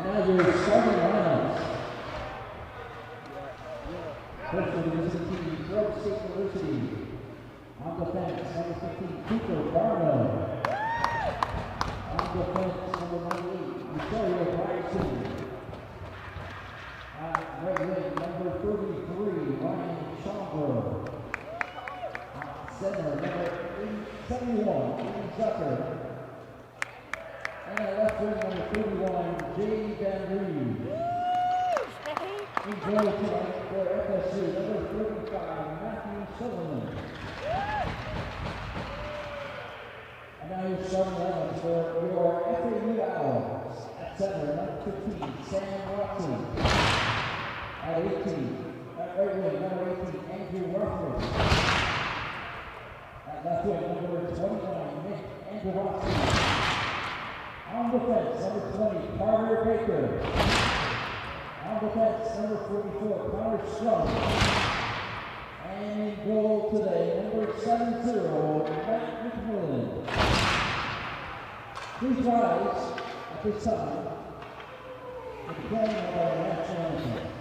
now your starting lineups. First one is the team, Florida State University. On defense, number 15, Cooper Barno. On defense, number 98, Rosario Bryson. Right wing, number 33, Ryan Schomburg. Center, number 71, Ian Zucker. And at left wing, number 31, Jay Van Reed. In goal tonight for FSU, number 35, Matthew Sutherland. And now your starting lineups for your FAU Owls. At center, number 15, Sam Watson. At 18, at right wing, number 18, Andrew Rufford. At left wing, number 29, Nick Androwski. On defense, number 20, Carter Baker. On defense, number 44, Connor Strum. And in goal today, number 70, Matt McMillan. Please rise at this time for the playing of our national anthem.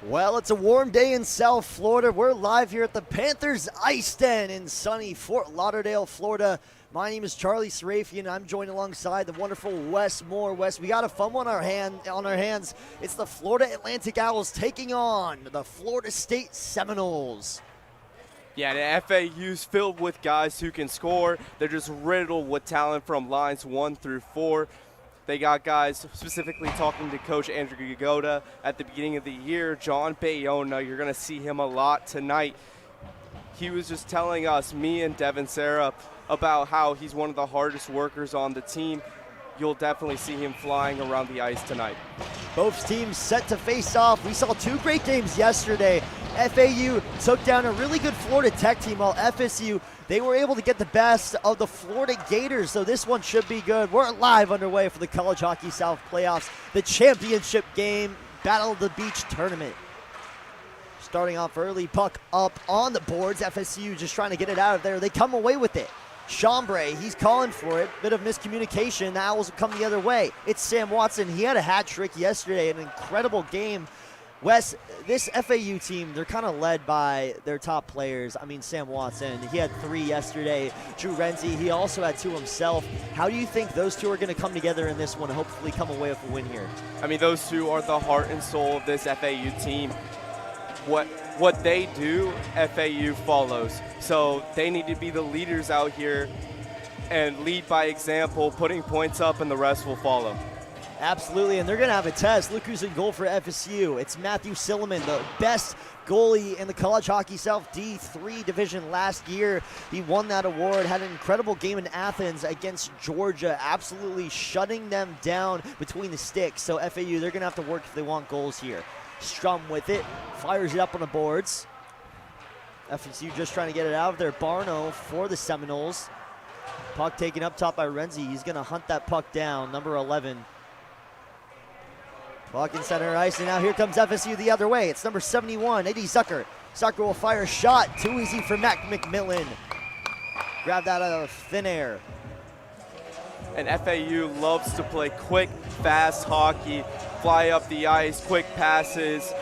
Well, it's a warm day in South Florida. We're live here at the Panthers IceDen in sunny Fort Lauderdale, Florida. My name is Charlie Serafian. I'm joined alongside the wonderful Wes Moore. Wes, we got a fun one on our hands. It's the Florida Atlantic Owls taking on the Florida State Seminoles. Yeah, the FAU's filled with guys who can score. They're just riddled with talent from lines 1 through 4. They got guys, specifically talking to Coach Andrew Gagoda at the beginning of the year. John Bayona, you're going to see him a lot tonight. He was just telling us, me and Devin Sarah, about how he's one of the hardest workers on the team. You'll definitely see him flying around the ice tonight. Both teams set to face off. We saw two great games yesterday. FAU took down a really good Florida Tech team, while FSU, they were able to get the best of the Florida Gators, so this one should be good. We're live underway for the College Hockey South playoffs, the championship game, Battle of the Beach tournament. Starting off early, puck up on the boards. FSU just trying to get it out of there. They come away with it. Chambray, he's calling for it. Bit of miscommunication. The Owls come the other way. It's Sam Watson. He had a hat trick yesterday, an incredible game. Wes, this FAU team, they're kind of led by their top players. I mean, Sam Watson, he had 3 yesterday. Drew Renzi, he also had 2 himself. How do you think those two are going to come together in this one and hopefully come away with a win here? I mean, those two are the heart and soul of this FAU team. What they do, FAU follows. So they need to be the leaders out here and lead by example, putting points up, and the rest will follow. Absolutely, and they're going to have a test. Look who's in goal for FSU. It's Matthew Silliman, the best goalie in the College Hockey South D3 division last year. He won that award, had an incredible game in Athens against Georgia, absolutely shutting them down between the sticks. So FAU, they're going to have to work if they want goals here. Strum with it, fires it up on the boards. FSU just trying to get it out of there. Barno for the Seminoles. Puck taken up top by Renzi. He's going to hunt that puck down, number 11. Puck in center ice, and now here comes FSU the other way. It's number 71, Eddie Zucker. Soccer will fire a shot. Too easy for Mac McMillan. Grab that out of thin air. And FAU loves to play quick, fast hockey, fly up the ice, quick passes.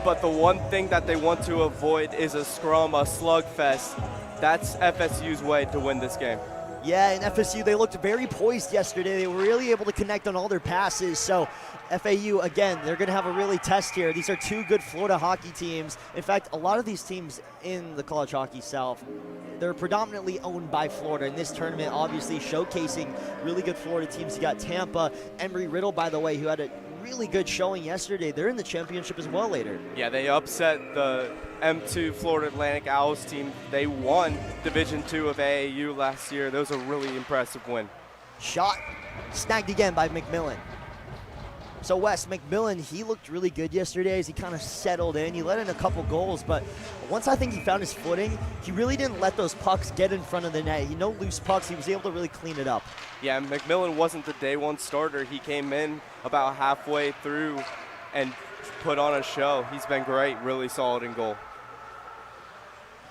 But the one thing that they want to avoid is a scrum, a slugfest. That's FSU's way to win this game. Yeah, and FSU, they looked very poised yesterday. They were really able to connect on all their passes. So FAU, again, they're going to have a really test here. These are two good Florida hockey teams. In fact, a lot of these teams in the College Hockey South, they're predominantly owned by Florida. In this tournament, obviously showcasing really good Florida teams. You got Tampa, Embry-Riddle, by the way, who had a really good showing yesterday. They're in the championship as well later. Yeah, they upset the M2 Florida Atlantic Owls team. They won Division II of AAU last year. That was a really impressive win. Shot snagged again by McMillan. So Wes, McMillan, he looked really good yesterday as he kind of settled in. He let in a couple goals, but once I think he found his footing, he really didn't let those pucks get in front of the net. No loose pucks. He was able to really clean it up. Yeah, McMillan wasn't the day one starter. He came in about halfway through and put on a show. He's been great, really solid in goal.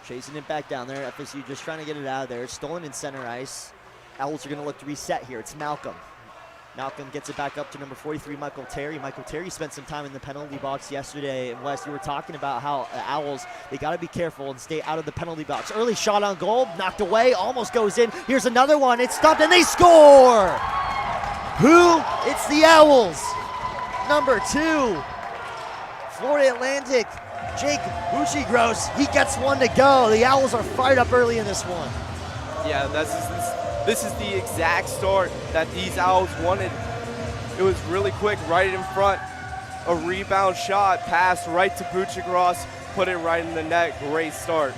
Chasing it back down there. FSU just trying to get it out of there. It's stolen in center ice. Owls are going to look to reset here. It's Malcolm. Malcolm gets it back up to number 43, Michael Terry. Michael Terry spent some time in the penalty box yesterday. And Wes, you were talking about how the Owls, they got to be careful and stay out of the penalty box. Early shot on goal, knocked away, almost goes in. Here's another one. It's stopped, and they score! Who? It's the Owls. Number 2, Florida Atlantic, Jake Bucci-Gross. He gets one to go. The Owls are fired up early in this one. Yeah, this is the exact start that these Owls wanted. It was really quick, right in front. A rebound shot, pass right to Bucci-Gross, put it right in the net. Great start.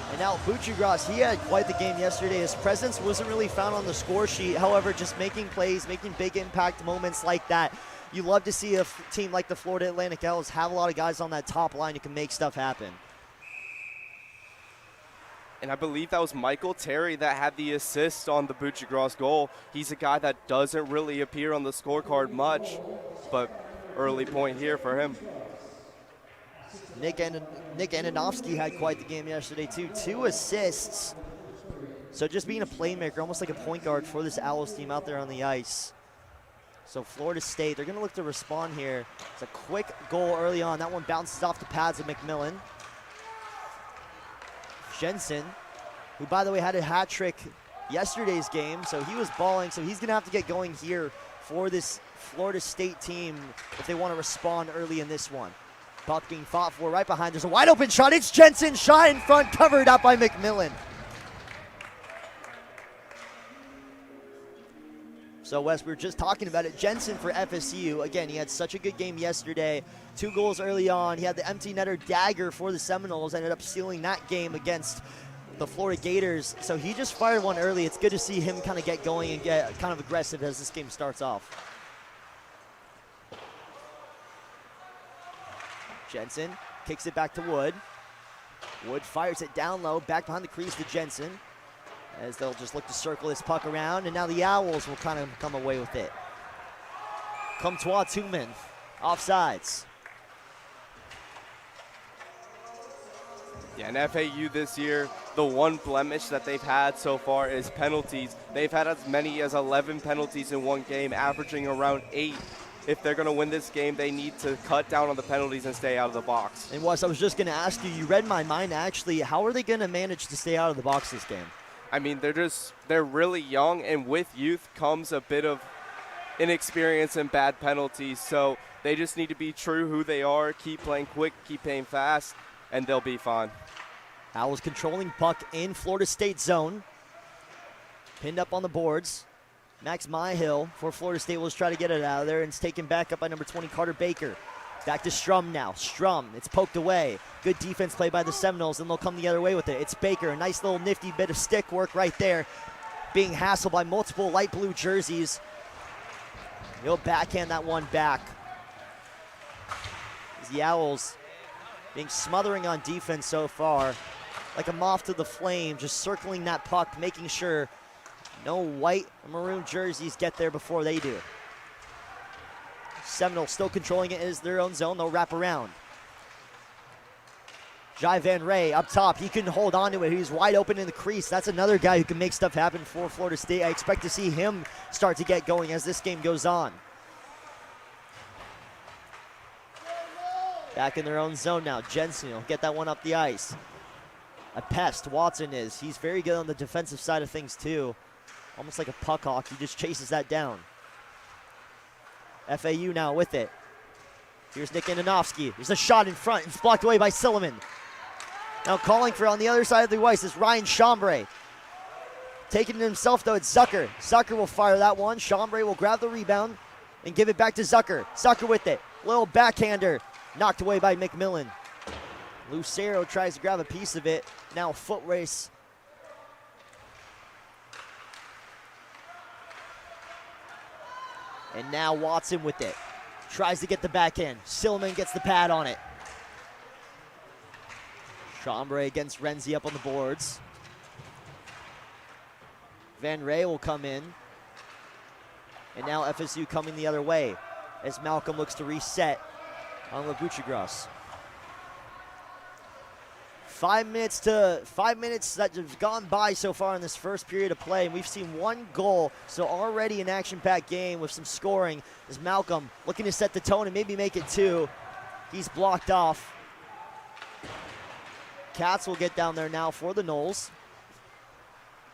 And now Bucci-Gross, he had quite the game yesterday. His presence wasn't really found on the score sheet. However, just making plays, making big impact moments like that. You love to see a team like the Florida Atlantic Owls have a lot of guys on that top line who can make stuff happen. And I believe that was Michael Terry that had the assist on the Bucci-Gross goal. He's a guy that doesn't really appear on the scorecard much, but early point here for him. Nick Ananovsky had quite the game yesterday too. 2 assists. So just being a playmaker, almost like a point guard for this Owls team out there on the ice. So Florida State, they're going to look to respond here. It's a quick goal early on. That one bounces off the pads of McMillan. Jensen, who by the way had a hat trick yesterday's game, so he was balling, so he's going to have to get going here for this Florida State team if they want to respond early in this one. Puck being fought for right behind. There's a wide open shot. It's Jensen, shot in front, covered up by McMillan. So Wes, we were just talking about it. Jensen for FSU. Again, he had such a good game yesterday. 2 goals early on. He had the empty netter dagger for the Seminoles. Ended up sealing that game against the Florida Gators. So he just fired one early. It's good to see him kind of get going and get kind of aggressive as this game starts off. Jensen kicks it back to Wood. Wood fires it down low, back behind the crease to Jensen, as they'll just look to circle this puck around, and now the Owls will kind of come away with it. Comtois Tuman, offsides. Yeah, and FAU this year, the one blemish that they've had so far is penalties. They've had as many as 11 penalties in one game, averaging around 8. If they're going to win this game, they need to cut down on the penalties and stay out of the box. And Wes, I was just going to ask you, you read my mind actually, how are they going to manage to stay out of the box this game? I mean, they're really young, and with youth comes a bit of inexperience and bad penalties. So they just need to be true who they are, keep playing quick, keep playing fast, and they'll be fine. Owls controlling puck in Florida State zone. Pinned up on the boards. Max Myhill for Florida State will just try to get it out of there, and it's taken back up by number 20, Carter Baker. Back to Strum now. Strum, it's poked away. Good defense play by the Seminoles, and they'll come the other way with it. It's Baker, a nice little nifty bit of stick work right there. Being hassled by multiple light blue jerseys. He'll backhand that one back. The Owls being smothering on defense so far. Like a moth to the flame, just circling that puck, making sure no white or maroon jerseys get there before they do. Seminoles still controlling it as their own zone. They'll wrap around. Jai Van Ray up top. He can hold on to it. He's wide open in the crease. That's another guy who can make stuff happen for Florida State. I expect to see him start to get going as this game goes on. Back in their own zone now. Jensen will get that one up the ice. A pest, Watson is. He's very good on the defensive side of things too. Almost like a puck hawk. He just chases that down. FAU now with it. Here's Nick Ananovsky. There's a shot in front. It's blocked away by Silliman. Now calling for on the other side of the ice is Ryan Chambray. Taking it himself though, it's Zucker. Zucker will fire that one. Chambray will grab the rebound and give it back to Zucker. Zucker with it. Little backhander. Knocked away by McMillan. Lucero tries to grab a piece of it. Now foot race. And now Watson with it. Tries to get the backhand. Silliman gets the pad on it. Chambray against Renzi up on the boards. Van Ray will come in. And now FSU coming the other way as Malcolm looks to reset on Labuchigras. 5 minutes that have gone by so far in this first period of play, and we've seen one goal, so already an action-packed game with some scoring as Malcolm looking to set the tone and maybe make it two. He's blocked off. Cats will get down there now for the Noles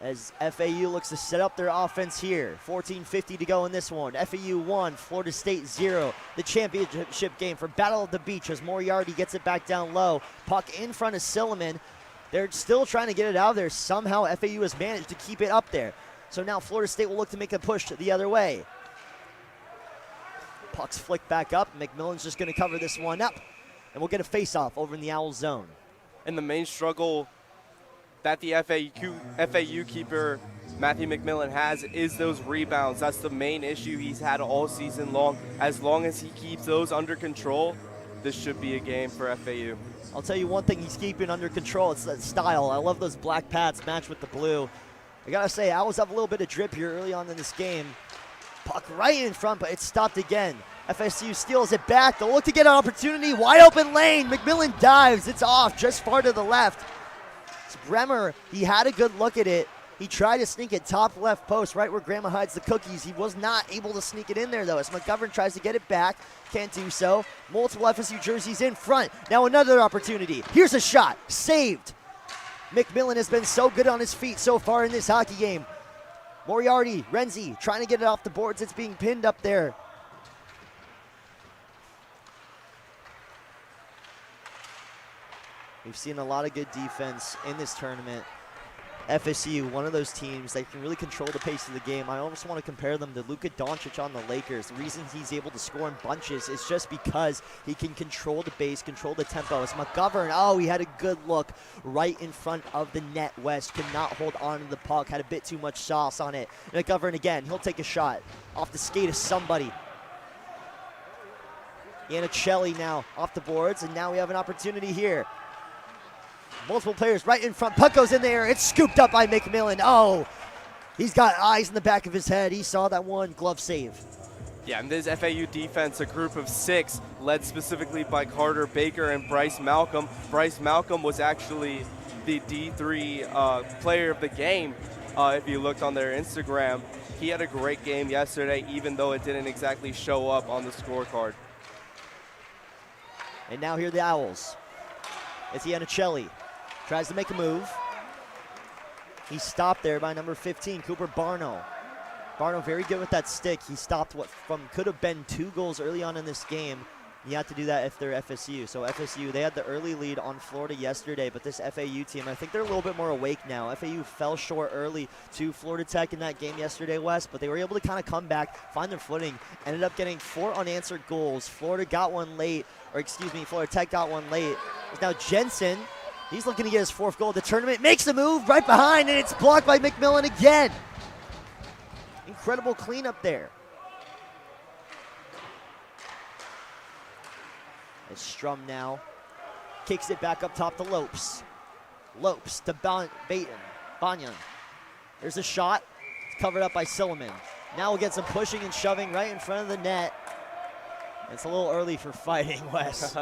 as FAU looks to set up their offense here. 14:50 to go in this one. FAU 1, Florida State 0. The championship game for Battle of the Beach as Moriarty gets it back down low. Puck in front of Silliman. They're still trying to get it out of there. Somehow FAU has managed to keep it up there. So now Florida State will look to make a push the other way. Puck's flicked back up. McMillan's just going to cover this one up. And we'll get a face-off over in the Owl zone. And the main struggle that the FAU keeper, Matthew McMillan, has is those rebounds. That's the main issue he's had all season long. As long as he keeps those under control, this should be a game for FAU. I'll tell you one thing he's keeping under control. It's that style. I love those black pads matched with the blue. I got to say, Owls have a little bit of drip here early on in this game. Puck right in front, but it's stopped again. FSU steals it back. They'll look to get an opportunity. Wide open lane. McMillan dives. It's off just far to the left. Bremer, he had a good look at it. He tried to sneak it top left post, right where Grandma hides the cookies. He was not able to sneak it in there, though, as McGovern tries to get it back. Can't do so. Multiple FSU jerseys in front. Now another opportunity. Here's a shot. Saved. McMillan has been so good on his feet so far in this hockey game. Moriarty, Renzi, trying to get it off the boards. It's being pinned up there. We've seen a lot of good defense in this tournament. FSU, one of those teams that can really control the pace of the game. I almost want to compare them to Luka Doncic on the Lakers. The reason he's able to score in bunches is just because he can control the base, control the tempo. It's McGovern. Oh, he had a good look right in front of the net. West could not hold on to the puck, had a bit too much sauce on it. McGovern again, he'll take a shot off the skate of somebody. Iannicelli now off the boards, and now we have an opportunity here. Multiple players right in front. Puck goes in the air. It's scooped up by McMillan. Oh, he's got eyes in the back of his head. He saw that one. Glove save. Yeah, and this FAU defense, a group of 6, led specifically by Carter Baker and Bryce Malcolm. Bryce Malcolm was actually the D3 player of the game. If you looked on their Instagram, he had a great game yesterday, even though it didn't exactly show up on the scorecard. And now here are the Owls. It's Iannicelli. Tries to make a move. He's stopped there by number 15, Cooper Barno. Barno very good with that stick. He stopped what could have been 2 goals early on in this game. You have to do that if they're FSU. So FSU, they had the early lead on Florida yesterday, but this FAU team, I think they're a little bit more awake now. FAU fell short early to Florida Tech in that game yesterday, West, but they were able to kind of come back, find their footing, ended up getting 4 unanswered goals. Florida got one late, or excuse me, Florida Tech got one late. Now Jensen, he's looking to get his 4th goal of the tournament, makes a move right behind, and it's blocked by McMillan again. Incredible cleanup there. As Strum now kicks it back up top to Lopes. Lopes to Banyan. There's a shot. It's covered up by Silliman. Now we'll get some pushing and shoving right in front of the net. It's a little early for fighting, Wes.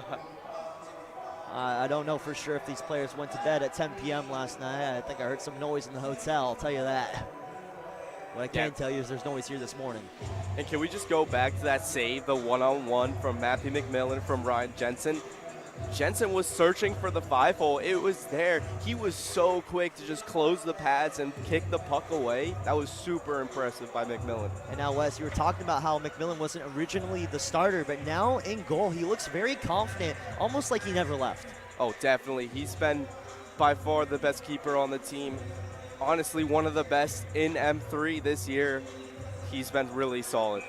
I don't know for sure if these players went to bed at 10 p.m. last night. I think I heard some noise in the hotel, I'll tell you that. What I can tell you is there's noise here this morning. And can we just go back to that save, the one-on-one from Matthew McMillan from Ryan Jensen? Jensen was searching for the 5-hole. It was there. He was so quick to just close the pads and kick the puck away. That was super impressive by McMillan. And now, Wes, you were talking about how McMillan wasn't originally the starter, but now in goal, he looks very confident, almost like he never left. Oh, definitely. He's been by far the best keeper on the team. Honestly, one of the best in M3 this year. He's been really solid.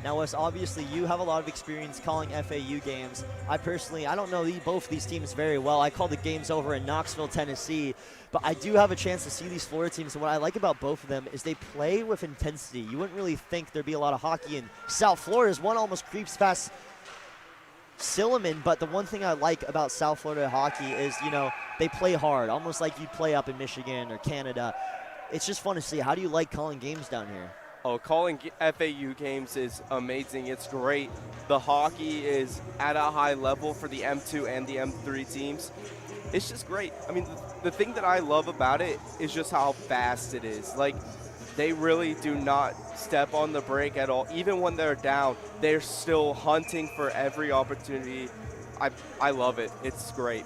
Now, Wes, obviously you have a lot of experience calling FAU games. I don't know both of these teams very well. I called the games over in Knoxville, Tennessee, but I do have a chance to see these Florida teams, and what I like about both of them is they play with intensity. You wouldn't really think there'd be a lot of hockey in South Florida, as one almost creeps past Silliman, but the one thing I like about South Florida hockey is, they play hard, almost like you'd play up in Michigan or Canada. It's just fun to see. How do you like calling games down here? Oh, calling FAU games is amazing. It's great. The hockey is at a high level for the M2 and the M3 teams. It's just great. I mean, the thing that I love about it is just how fast it is. Like, they really do not step on the brake at all. Even when they're down, they're still hunting for every opportunity. I love it. It's great.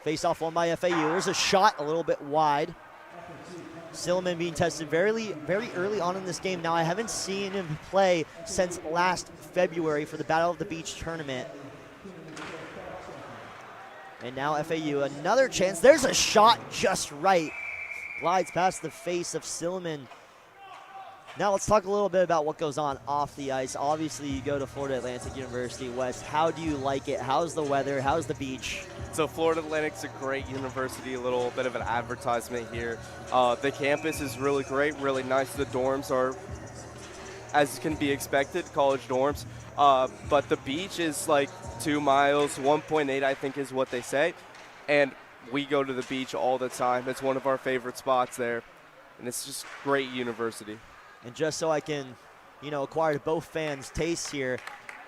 Face-off won by FAU. There's a shot a little bit wide. Silliman being tested very early on in this game. Now, I haven't seen him play since last February for the Battle of the Beach tournament. And now FAU, another chance. There's a shot just right. Glides past the face of Silliman. Now let's talk a little bit about what goes on off the ice. Obviously, you go to Florida Atlantic University, West. How do you like it? How's the weather? How's the beach? So Florida Atlantic's a great university, a little bit of an advertisement here. The campus is really great, really nice. The dorms are, as can be expected, college dorms. But the beach is like 2 miles, 1.8 I think is what they say. And we go to the beach all the time. It's one of our favorite spots there. And it's just great university. And just so I can, acquire both fans' tastes here,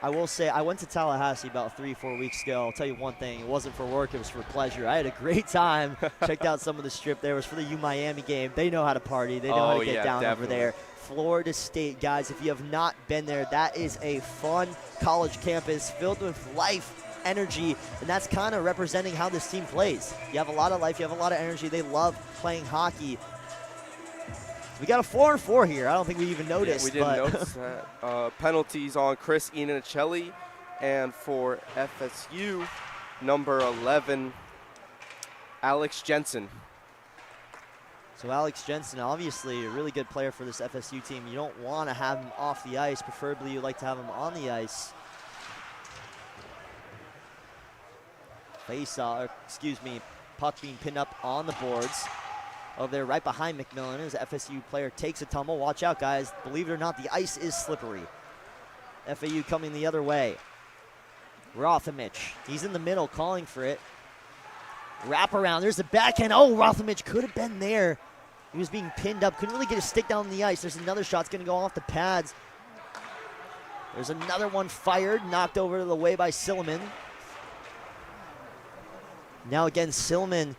I will say I went to Tallahassee about 3-4 weeks ago. I'll tell you one thing, it wasn't for work, it was for pleasure. I had a great time. Checked out some of the strip there. It was for the U-Miami game. They know how to party. They know how to get down over there. Florida State, guys, if you have not been there, that is a fun college campus filled with life, energy, and that's kind of representing how this team plays. You have a lot of life, you have a lot of energy. They love playing hockey. We got a 4-on-4 here. I don't think we even noticed. Yeah, we didn't notice that. Penalties on Chris Iannicelli, and for FSU, number 11, Alex Jensen. So Alex Jensen, obviously a really good player for this FSU team. You don't want to have him off the ice. Preferably you like to have him on the ice. Puck being pinned up on the boards. Over there right behind McMillan as FSU player takes a tumble. Watch out, guys. Believe it or not, the ice is slippery. FAU coming the other way. Rothamich. He's in the middle calling for it. Wrap around. There's the backhand. Oh, Rothamich could have been there. He was being pinned up. Couldn't really get a stick down the ice. There's another shot. It's going to go off the pads. There's another one fired. Knocked over to the way by Silliman. Now again, Silliman,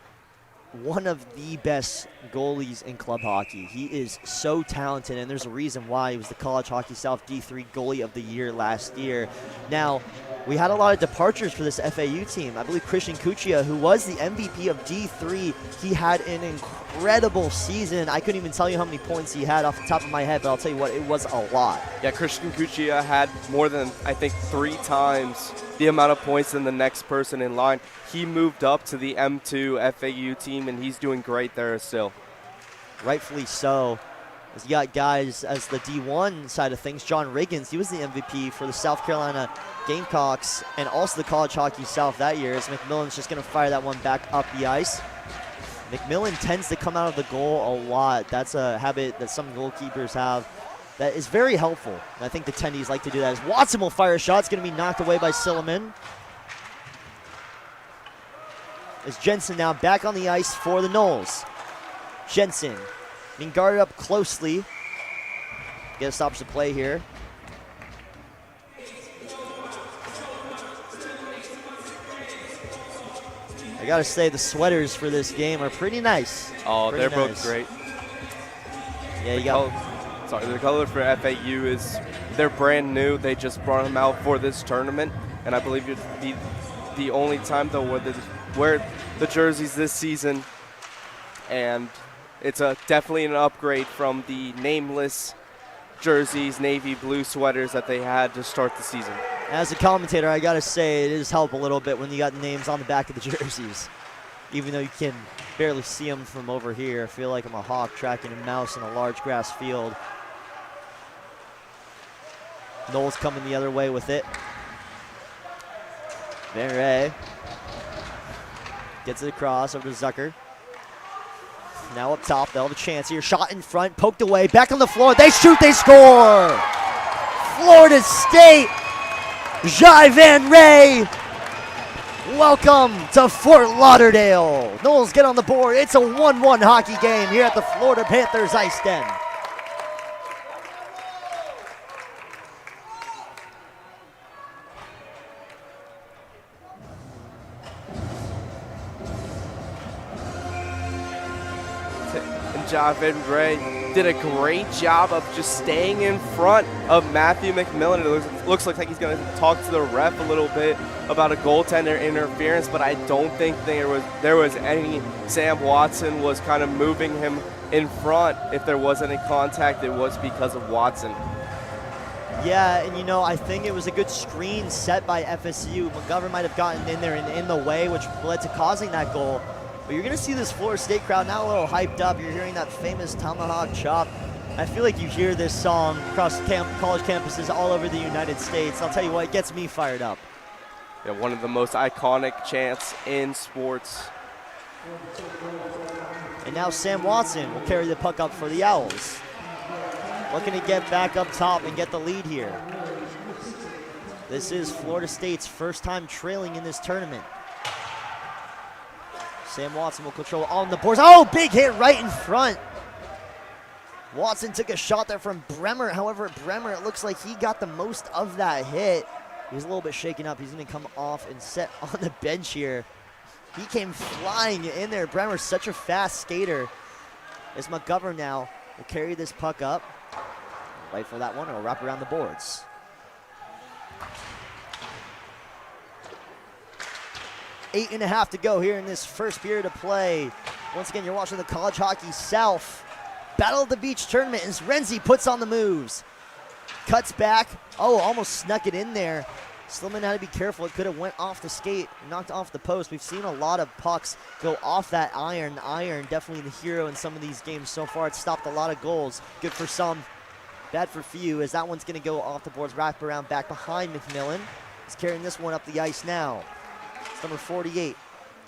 one of the best goalies in club hockey. He is so talented, and there's a reason why he was the College Hockey South D3 Goalie of the Year last year. Now, we had a lot of departures for this FAU team. I believe Christian Kuchia, who was the MVP of D3, he had an incredible season. I couldn't even tell you how many points he had off the top of my head, but I'll tell you what, it was a lot. Yeah, Christian Kuchia had more than, I think, 3 times the amount of points than the next person in line. He moved up to the M2 FAU team, and he's doing great there still. Rightfully so. As you got guys as the D1 side of things, John Riggins, he was the MVP for the South Carolina Gamecocks and also the College Hockey South that year, as McMillan's just going to fire that one back up the ice. McMillan tends to come out of the goal a lot. That's a habit that some goalkeepers have that is very helpful. And I think the tendies like to do that. As Watson will fire a shot, it's going to be knocked away by Silliman. As Jensen now back on the ice for the Noles. Jensen being guarded up closely. Get a stoppage to play here. gotta say the sweaters for this game are pretty nice. Oh, pretty they're nice. both great. Yeah, you got. The color for FAU is they're brand new. They just brought them out for this tournament, and I believe it'd be the only time they'll wear the jerseys this season. And it's definitely an upgrade from the nameless jerseys, navy blue sweaters that they had to start the season. As a commentator, I gotta say it does help a little bit when you got names on the back of the jerseys. Even though you can barely see them from over here. I feel like I'm a hawk tracking a mouse in a large grass field. Knowles coming the other way with it. Van Ray gets it across over to Zucker. Now up top, they'll have a chance here. Shot in front, poked away, back on the floor. They shoot, they score! Florida State, Jai Van Ray. Welcome to Fort Lauderdale. Knowles get on the board. It's a 1-1 hockey game here at the Florida Panthers IceDen. Javin Gray did a great job of just staying in front of Matthew McMillan. It looks like he's going to talk to the ref a little bit about a goaltender interference, but I don't think there was any. Sam Watson was kind of moving him in front. If there was any contact, it was because of Watson. Yeah, and I think it was a good screen set by FSU. McGovern might have gotten in there and in the way, which led to causing that goal. But you're going to see this Florida State crowd now a little hyped up. You're hearing that famous Tomahawk Chop. I feel like you hear this song across college campuses all over the United States. I'll tell you what, it gets me fired up. Yeah, one of the most iconic chants in sports. And now Sam Watson will carry the puck up for the Owls. Looking to get back up top and get the lead here. This is Florida State's first time trailing in this tournament. Sam Watson will control on the boards. Oh, big hit right in front. Watson took a shot there from Bremer. However, Bremer, it looks like he got the most of that hit. He's a little bit shaken up. He's going to come off and set on the bench here. He came flying in there. Bremer's such a fast skater. As McGovern now will carry this puck up. Wait for that one. It'll wrap around the boards. Eight and a half to go here in this first period of play. Once again, you're watching the College Hockey South Battle of the Beach tournament as Renzi puts on the moves. Cuts back. Oh, almost snuck it in there. Slillman had to be careful. It could have went off the skate, knocked off the post. We've seen a lot of pucks go off that iron. Iron, definitely the hero in some of these games so far. It's stopped a lot of goals. Good for some, bad for few, as that one's going to go off the boards, wrap around back behind McMillan. He's carrying this one up the ice now. It's number 48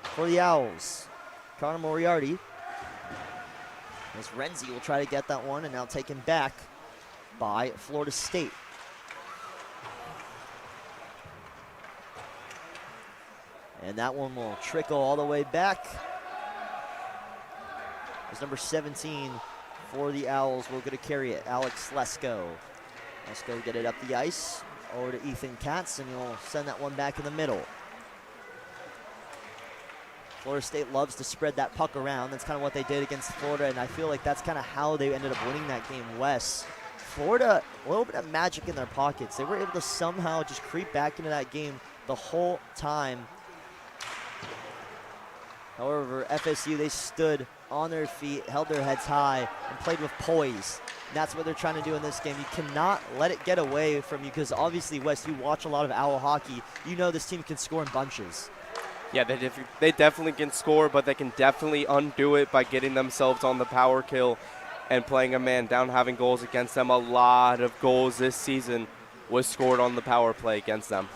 for the Owls, Connor Moriarty. As Renzi will try to get that one, and now taken back by Florida State. And that one will trickle all the way back. As number 17 for the Owls, we're going to carry it, Alex Lesko. Lesko get it up the ice, over to Ethan Katz, and he'll send that one back in the middle. Florida State loves to spread that puck around. That's kind of what they did against Florida, and I feel like that's kind of how they ended up winning that game, Wes. Florida, a little bit of magic in their pockets. They were able to somehow just creep back into that game the whole time. However, FSU, they stood on their feet, held their heads high, and played with poise. And that's what they're trying to do in this game. You cannot let it get away from you, because obviously, Wes, you watch a lot of Owl hockey. You know this team can score in bunches. Yeah, they definitely can score, but they can definitely undo it by getting themselves on the power kill and playing a man down, having goals against them. A lot of goals this season was scored on the power play against them.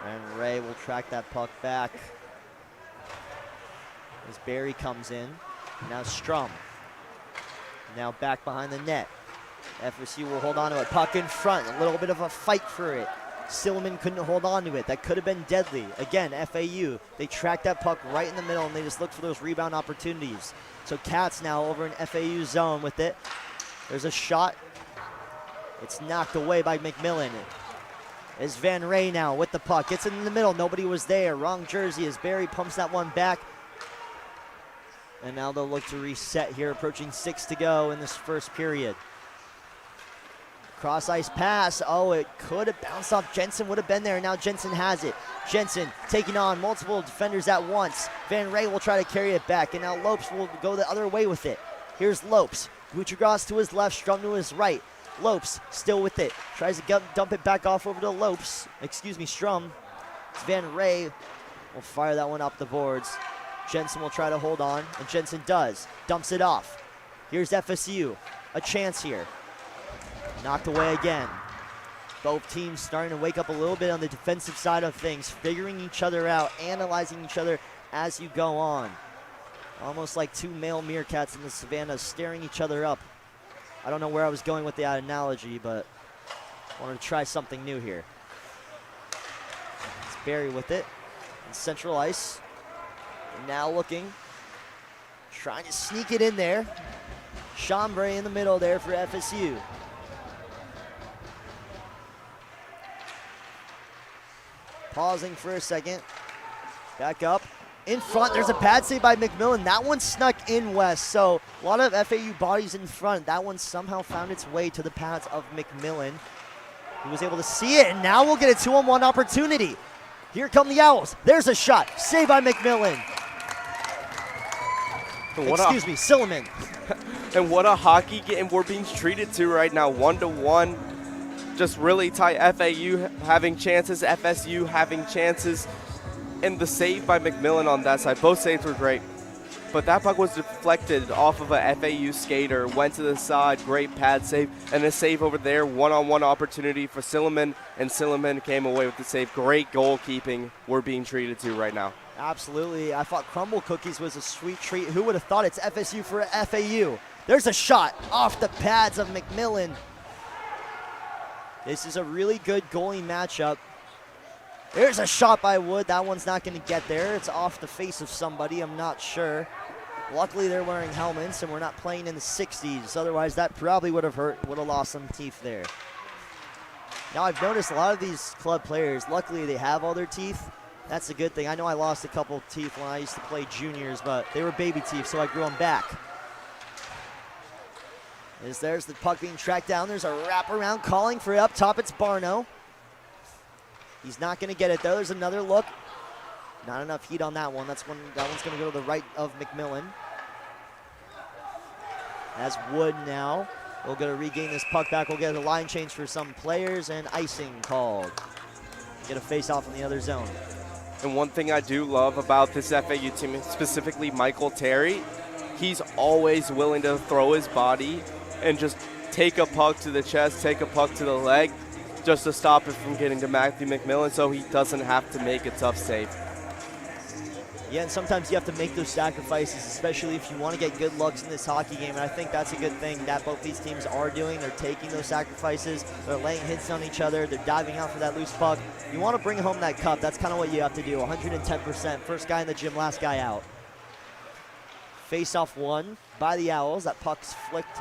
And Ray will track that puck back as Barry comes in. Now Strum. Now back behind the net. FSU will hold on to it. Puck in front. A little bit of a fight for it. Silliman couldn't hold on to it. That could have been deadly. Again, FAU, they tracked that puck right in the middle, and they just looked for those rebound opportunities. So Katz now over in FAU zone with it. There's a shot. It's knocked away by McMillan. is Van Ray now with the puck. Gets it in the middle. Nobody was there. Wrong jersey as Barry pumps that one back. And now they'll look to reset here, approaching 6 to go in this first period. Cross ice pass. Oh, it could have bounced off. Jensen would have been there. Now Jensen has it. Jensen taking on multiple defenders at once. Van Ray will try to carry it back, and now Lopes will go the other way with it. Here's Lopes. Buccigross to his left, Strum to his right. Lopes still with it. Tries to dump it back off over to Lopes. Excuse me, Strum. It's Van Ray will fire that one up the boards. Jensen will try to hold on, and Jensen does. Dumps it off. Here's FSU. A chance here. Knocked away again. Both teams starting to wake up a little bit on the defensive side of things, figuring each other out, analyzing each other as you go on. Almost like two male meerkats in the savannah staring each other up. I don't know where I was going with that analogy, but I wanted to try something new here. It's Barry with it. In central ice. And now looking. Trying to sneak it in there. Chambray in the middle there for FSU. Pausing for a second. Back up. In front, there's a pad save by McMillan. That one snuck in west, so a lot of FAU bodies in front. That one somehow found its way to the pads of McMillan. He was able to see it, and now we'll get a 2-on-1 opportunity. Here come the Owls. There's a shot. Saved by McMillan. Excuse me, Silliman. And what a hockey game we're being treated to right now, 1-1. Just really tight. FAU having chances, FSU having chances. And the save by McMillan on that side, both saves were great. But that puck was deflected off of a FAU skater, went to the side, great pad save, and a save over there, one-on-one opportunity for Silliman, and Silliman came away with the save. Great goalkeeping we're being treated to right now. Absolutely. I thought Crumble Cookies was a sweet treat. Who would have thought? It's FSU for FAU. There's a shot off the pads of McMillan. This is a really good goalie matchup. There's a shot by Wood. That one's not going to get there. It's off the face of somebody. I'm not sure. Luckily, they're wearing helmets, and we're not playing in the 60s. Otherwise, that probably would have hurt. Would have lost some teeth there. Now, I've noticed a lot of these club players, luckily, they have all their teeth. That's a good thing. I know I lost a couple teeth when I used to play juniors, but they were baby teeth, so I grew them back. There's the puck being tracked down. There's a wraparound calling for it up top. It's Barno. He's not going to get it, though. There's another look. Not enough heat on that one. That one's going to go to the right of McMillan. As Wood now will going to regain this puck back. We'll get a line change for some players and icing called. Get a face-off in the other zone. And one thing I do love about this FAU team, specifically Michael Terry, he's always willing to throw his body and just take a puck to the chest, take a puck to the leg, just to stop it from getting to Matthew McMillan so he doesn't have to make a tough save. Yeah, and sometimes you have to make those sacrifices, especially if you want to get good looks in this hockey game, and I think that's a good thing that both these teams are doing. They're taking those sacrifices, they're laying hits on each other, they're diving out for that loose puck. You want to bring home that cup, that's kind of what you have to do, 110%. First guy in the gym, last guy out. Face-off won by the Owls. That puck's flicked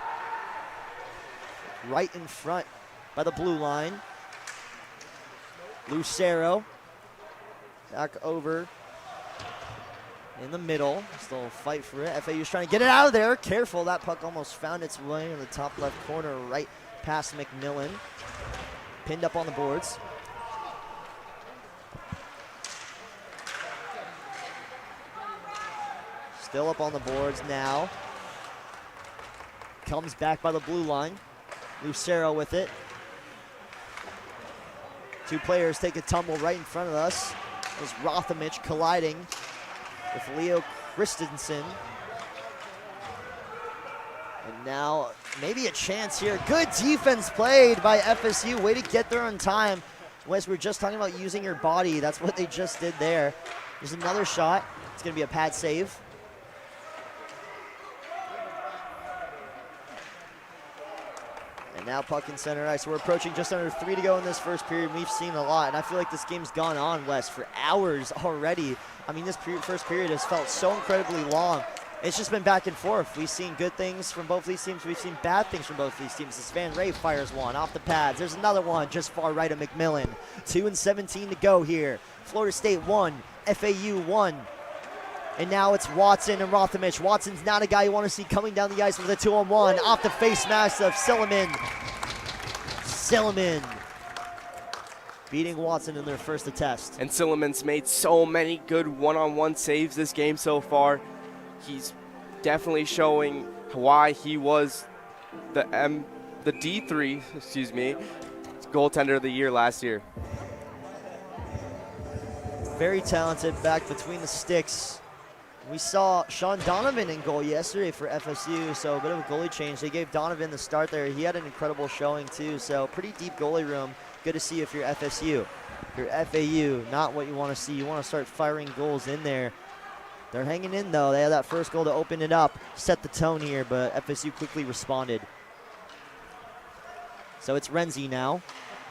right in front by the blue line. Lucero back over in the middle. Still fight for it. FAU's trying to get it out of there. Careful, that puck almost found its way in the top left corner right past McMillan. Pinned up on the boards. Still up on the boards now. Comes back by the blue line. Lucero with it. Two players take a tumble right in front of us. It was Rothamich colliding with Leo Christensen. And now maybe a chance here. Good defense played by FSU. Way to get there on time. Wes, we were just talking about using your body. That's what they just did there. There's another shot. It's going to be a pad save. And now puck in center ice. We're approaching just under 3 to go in this first period. We've seen a lot, and I feel like this game's gone on, Wes, for hours already. I mean, this first period has felt so incredibly long. it's just been back and forth. We've seen good things from both these teams. We've seen bad things from both these teams. As Van Ray fires one off the pads. There's another one just far right of McMillan. 2:17 to go here. Florida State 1, FAU 1. And now it's Watson and Rothamich. Watson's not a guy you want to see coming down the ice with a 2-on-1. Off the face mask of Silliman. Silliman beating Watson in their first attest. And Silliman's made so many good one-on-one saves this game so far. He's definitely showing why he was the D3, goaltender of the year last year. Very talented back between the sticks. We saw Sean Donovan in goal yesterday for FSU, so a bit of a goalie change. They gave Donovan the start there. He had an incredible showing too, so pretty deep goalie room. Good to see if you're FSU. If you're FAU, not what you want to see. You want to start firing goals in there. They're hanging in though. They had that first goal to open it up, set the tone here, but FSU quickly responded. So it's Renzi now.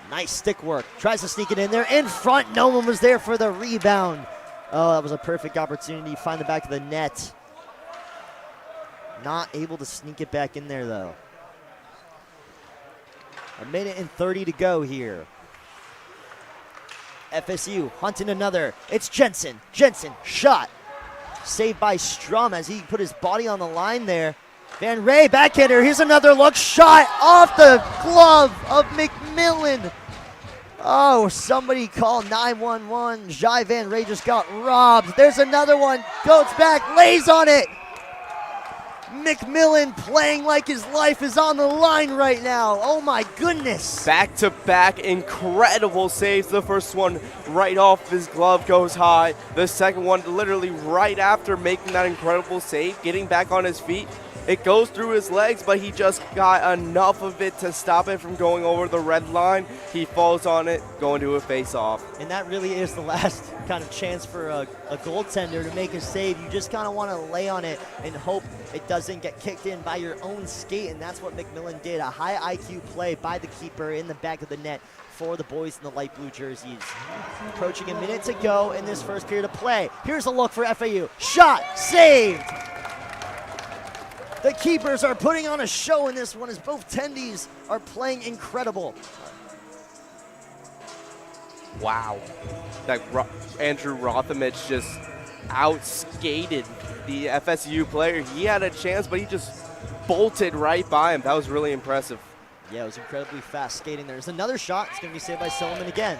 Nice stick work. Tries to sneak it in there. In front, no one was there for the rebound. Oh, that was a perfect opportunity. Find the back of the net. Not able to sneak it back in there, though. 1:30 to go here. FSU hunting another. It's Jensen. Jensen, shot. Saved by Strum as he put his body on the line there. Van Ray, backhander. Here's another look. Shot off the glove of McMillan. Oh, somebody call 911. Jai Van Ray just got robbed. There's another one. Goes back, lays on it. McMillan playing like his life is on the line right now. Oh my goodness. Back-to-back incredible saves. The first one right off his glove goes high. The second one literally right after making that incredible save, getting back on his feet. It goes through his legs, but he just got enough of it to stop it from going over the red line. He falls on it, going to a face-off. And that really is the last kind of chance for a goaltender to make a save. You just kind of want to lay on it and hope it doesn't get kicked in by your own skate, and that's what McMillan did. A high IQ play by the keeper in the back of the net for the boys in the light blue jerseys. Approaching a minute to go in this first period of play. Here's a look for FAU. Shot, saved. The keepers are putting on a show in this one as both tendies are playing incredible. Wow. That Andrew Rothamich just outskated the FSU player. He had a chance, but he just bolted right by him. That was really impressive. Yeah, it was incredibly fast skating. There's another shot. It's going to be saved by Silliman again.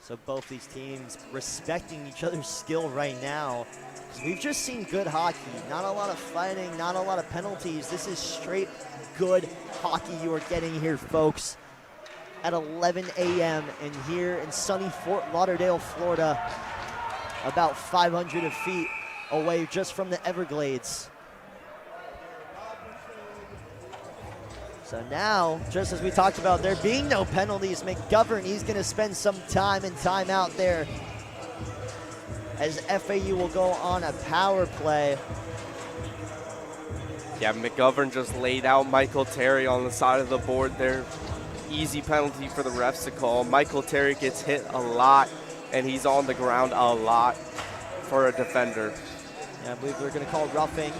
So both these teams respecting each other's skill right now. We've just seen good hockey. Not a lot of fighting, not a lot of penalties. This is straight good hockey you are getting here, folks, at 11 a.m. and here in sunny Fort Lauderdale, Florida, about 500 feet away just from the Everglades. So now, just as we talked about, there being no penalties, McGovern, he's going to spend some time and time out there as FAU will go on a power play. Yeah, McGovern just laid out Michael Terry on the side of the board there. Easy penalty for the refs to call. Michael Terry gets hit a lot, and he's on the ground a lot for a defender. Yeah, I believe they're going to call roughing.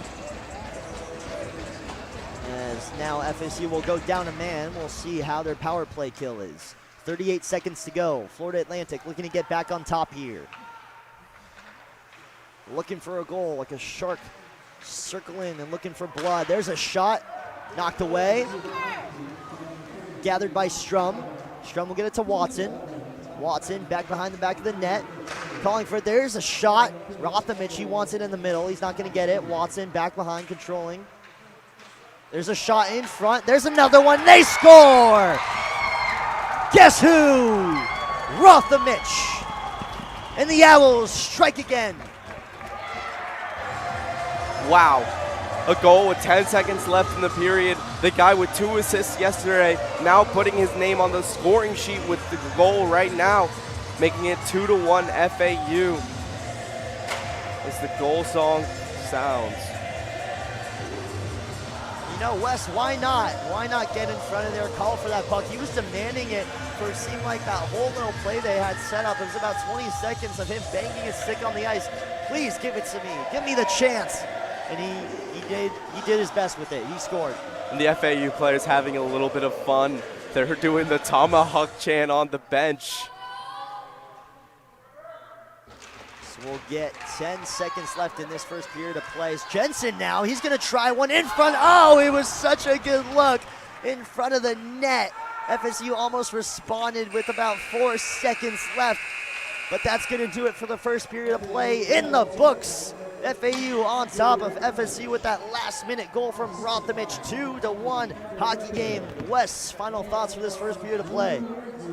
As now FSU will go down a man. We'll see how their power play kill is. 38 seconds to go. Florida Atlantic looking to get back on top here. Looking for a goal, like a shark circling and looking for blood. There's a shot, knocked away. Gathered by Strum. Strum will get it to Watson. Watson back behind the back of the net. Calling for it. There's a shot. Rothamich, he wants it in the middle. He's not going to get it. Watson back behind, controlling. There's a shot in front. There's another one. They score! Guess who? Rothamich. And the Owls strike again. Wow. A goal with 10 seconds left in the period. The guy with 2 assists yesterday now putting his name on the scoring sheet with the goal right now, making it 2-1 FAU as the goal song sounds. you know, Wes, why not? Why not get in front of there, call for that puck? He was demanding it for it seemed like that whole little play they had set up. It was about 20 seconds of him banging his stick on the ice. Please give it to me. Give me the chance. And he did his best with it. He scored. And the FAU players having a little bit of fun. They're doing the tomahawk chant on the bench. So we'll get 10 seconds left in this first period of play. It's Jensen now. He's going to try one in front. Oh, it was such a good look in front of the net. FSU almost responded with about 4 seconds left. But that's going to do it for the first period of play in the books. FAU on top of FSU with that last-minute goal from Rothamich, 2-1 hockey game. Wes, final thoughts for this first period of play?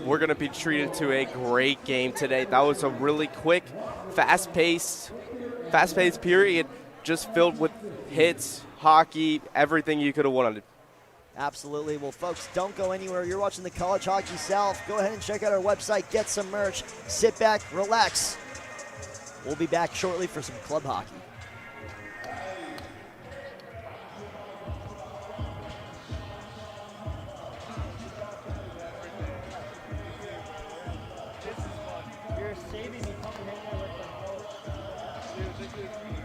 We're going to be treated to a great game today. That was a really quick, fast-paced period, just filled with hits, hockey, everything you could have wanted. Absolutely. Well, folks, don't go anywhere. You're watching the College Hockey South. Go ahead and check out our website, get some merch, sit back, relax. We'll be back shortly for some club hockey. You're saving me coming in there with the coach. It's like a thing.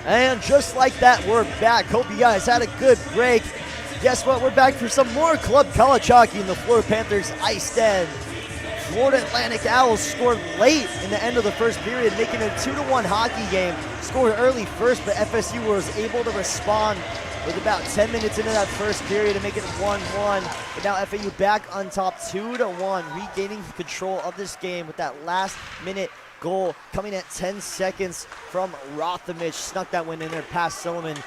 And just like that, we're back. Hope you guys had a good break. Guess what? We're back for some more club college hockey in the Florida Panthers IceDen. Florida Atlantic Owls scored late in the end of the first period, making it a 2-1 hockey game. Scored early first, but FSU was able to respond with about 10 minutes into that first period to make it 1-1. But now FAU back on top 2-1, regaining control of this game with that last minute goal coming at 10 seconds from Rothamich. Snuck that one in there past Silliman.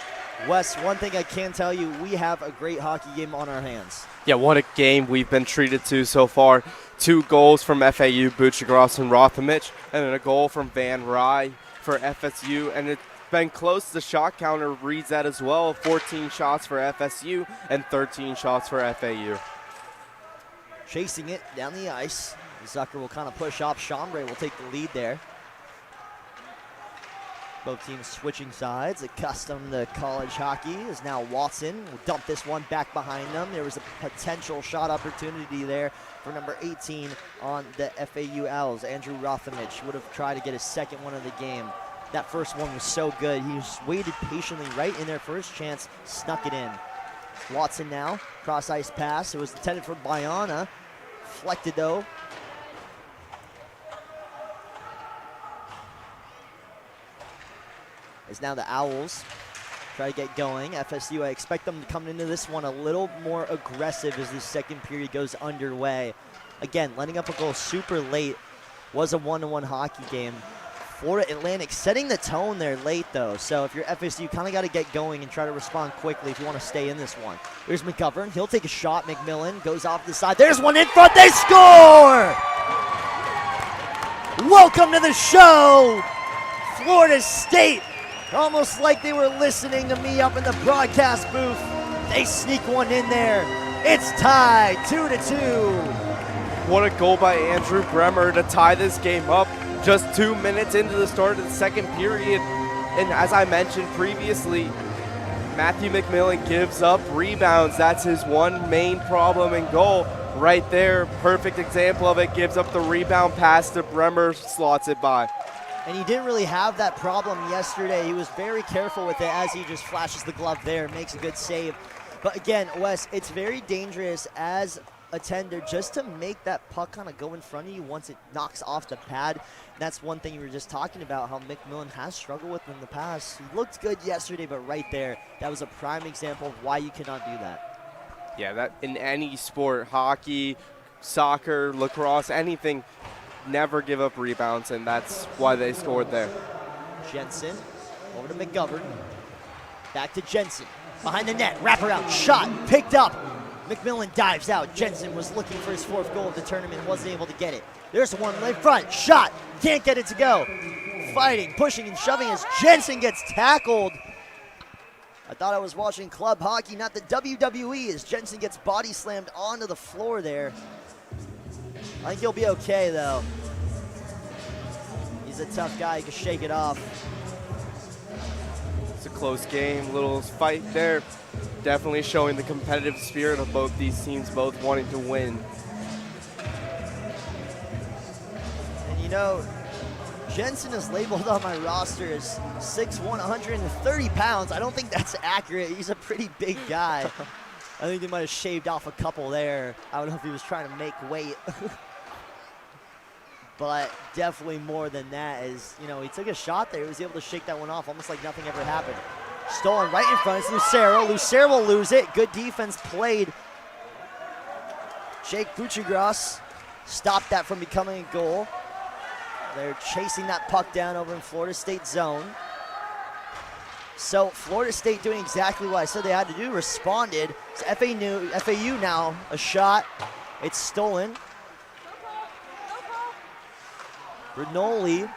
Wes, one thing I can tell you, we have a great hockey game on our hands. Yeah, what a game we've been treated to so far. 2 goals from FAU, Buchagras and Rothamich, and then a goal from Van Rye for FSU. And it's been close. The shot counter reads that as well. 14 shots for FSU and 13 shots for FAU. Chasing it down the ice. Zucker will kind of push up. Chambray will take the lead there. Both teams switching sides. Accustomed to college hockey is now Watson. Will dump this one back behind them. There was a potential shot opportunity there for number 18 on the FAU Owls. Andrew Rothamich would have tried to get his second one of the game. That first one was so good. He just waited patiently right in their first chance, snuck it in. Watson now, cross ice pass. It was intended for Bayana. Deflected though. As now the Owls try to get going. FSU, I expect them to come into this one a little more aggressive as the second period goes underway. Again, letting up a goal super late. Was a 1-1 hockey game. Florida Atlantic setting the tone there late though. So if you're FSU, kind of got to get going and try to respond quickly if you want to stay in this one. Here's McGovern. He'll take a shot. McMillan goes off the side. There's one in front. They score! Welcome to the show, Florida State. Almost like they were listening to me up in the broadcast booth. They sneak one in there. It's tied 2-2. What a goal by Andrew Bremer to tie this game up just 2 minutes into the start of the second period. And as I mentioned previously, Matthew McMillan gives up rebounds. That's his one main problem in goal. Right there, perfect example of it. Gives up the rebound pass to Bremer, slots it by. And he didn't really have that problem yesterday. He was very careful with it as he just flashes the glove there, makes a good save. But again, Wes, it's very dangerous as a tender just to make that puck kind of go in front of you once it knocks off the pad. And that's one thing you were just talking about, how McMillan has struggled with in the past. He looked good yesterday, but right there, that was a prime example of why you cannot do that. Yeah, that in any sport, hockey, soccer, lacrosse, anything, never give up rebounds, and that's why they scored there. Jensen over to McGovern. Back to Jensen. Behind the net, wraparound, shot, picked up. McMillan dives out. Jensen was looking for his 4th goal of the tournament, wasn't able to get it. There's one in front, shot, can't get it to go. Fighting, pushing, and shoving as Jensen gets tackled. I thought I was watching club hockey, not the WWE, as Jensen gets body slammed onto the floor there. I think he'll be okay, though. He's a tough guy. He can shake it off. It's a close game, little fight there. Definitely showing the competitive spirit of both these teams, both wanting to win. And you know, Jensen is labeled on my roster as 6'1", 130 pounds. I don't think that's accurate. He's a pretty big guy. I think they might have shaved off a couple there. I don't know if he was trying to make weight. But definitely more than that, is, you know, he took a shot there. He was able to shake that one off almost like nothing ever happened. Stolen right in front. It's Lucero. Lucero will lose it. Good defense played. Jake Buchagras stopped that from becoming a goal. They're chasing that puck down over in Florida State zone. So Florida State doing exactly what I said they had to do, responded. It's FAU now, a shot. It's stolen. Bernoulli,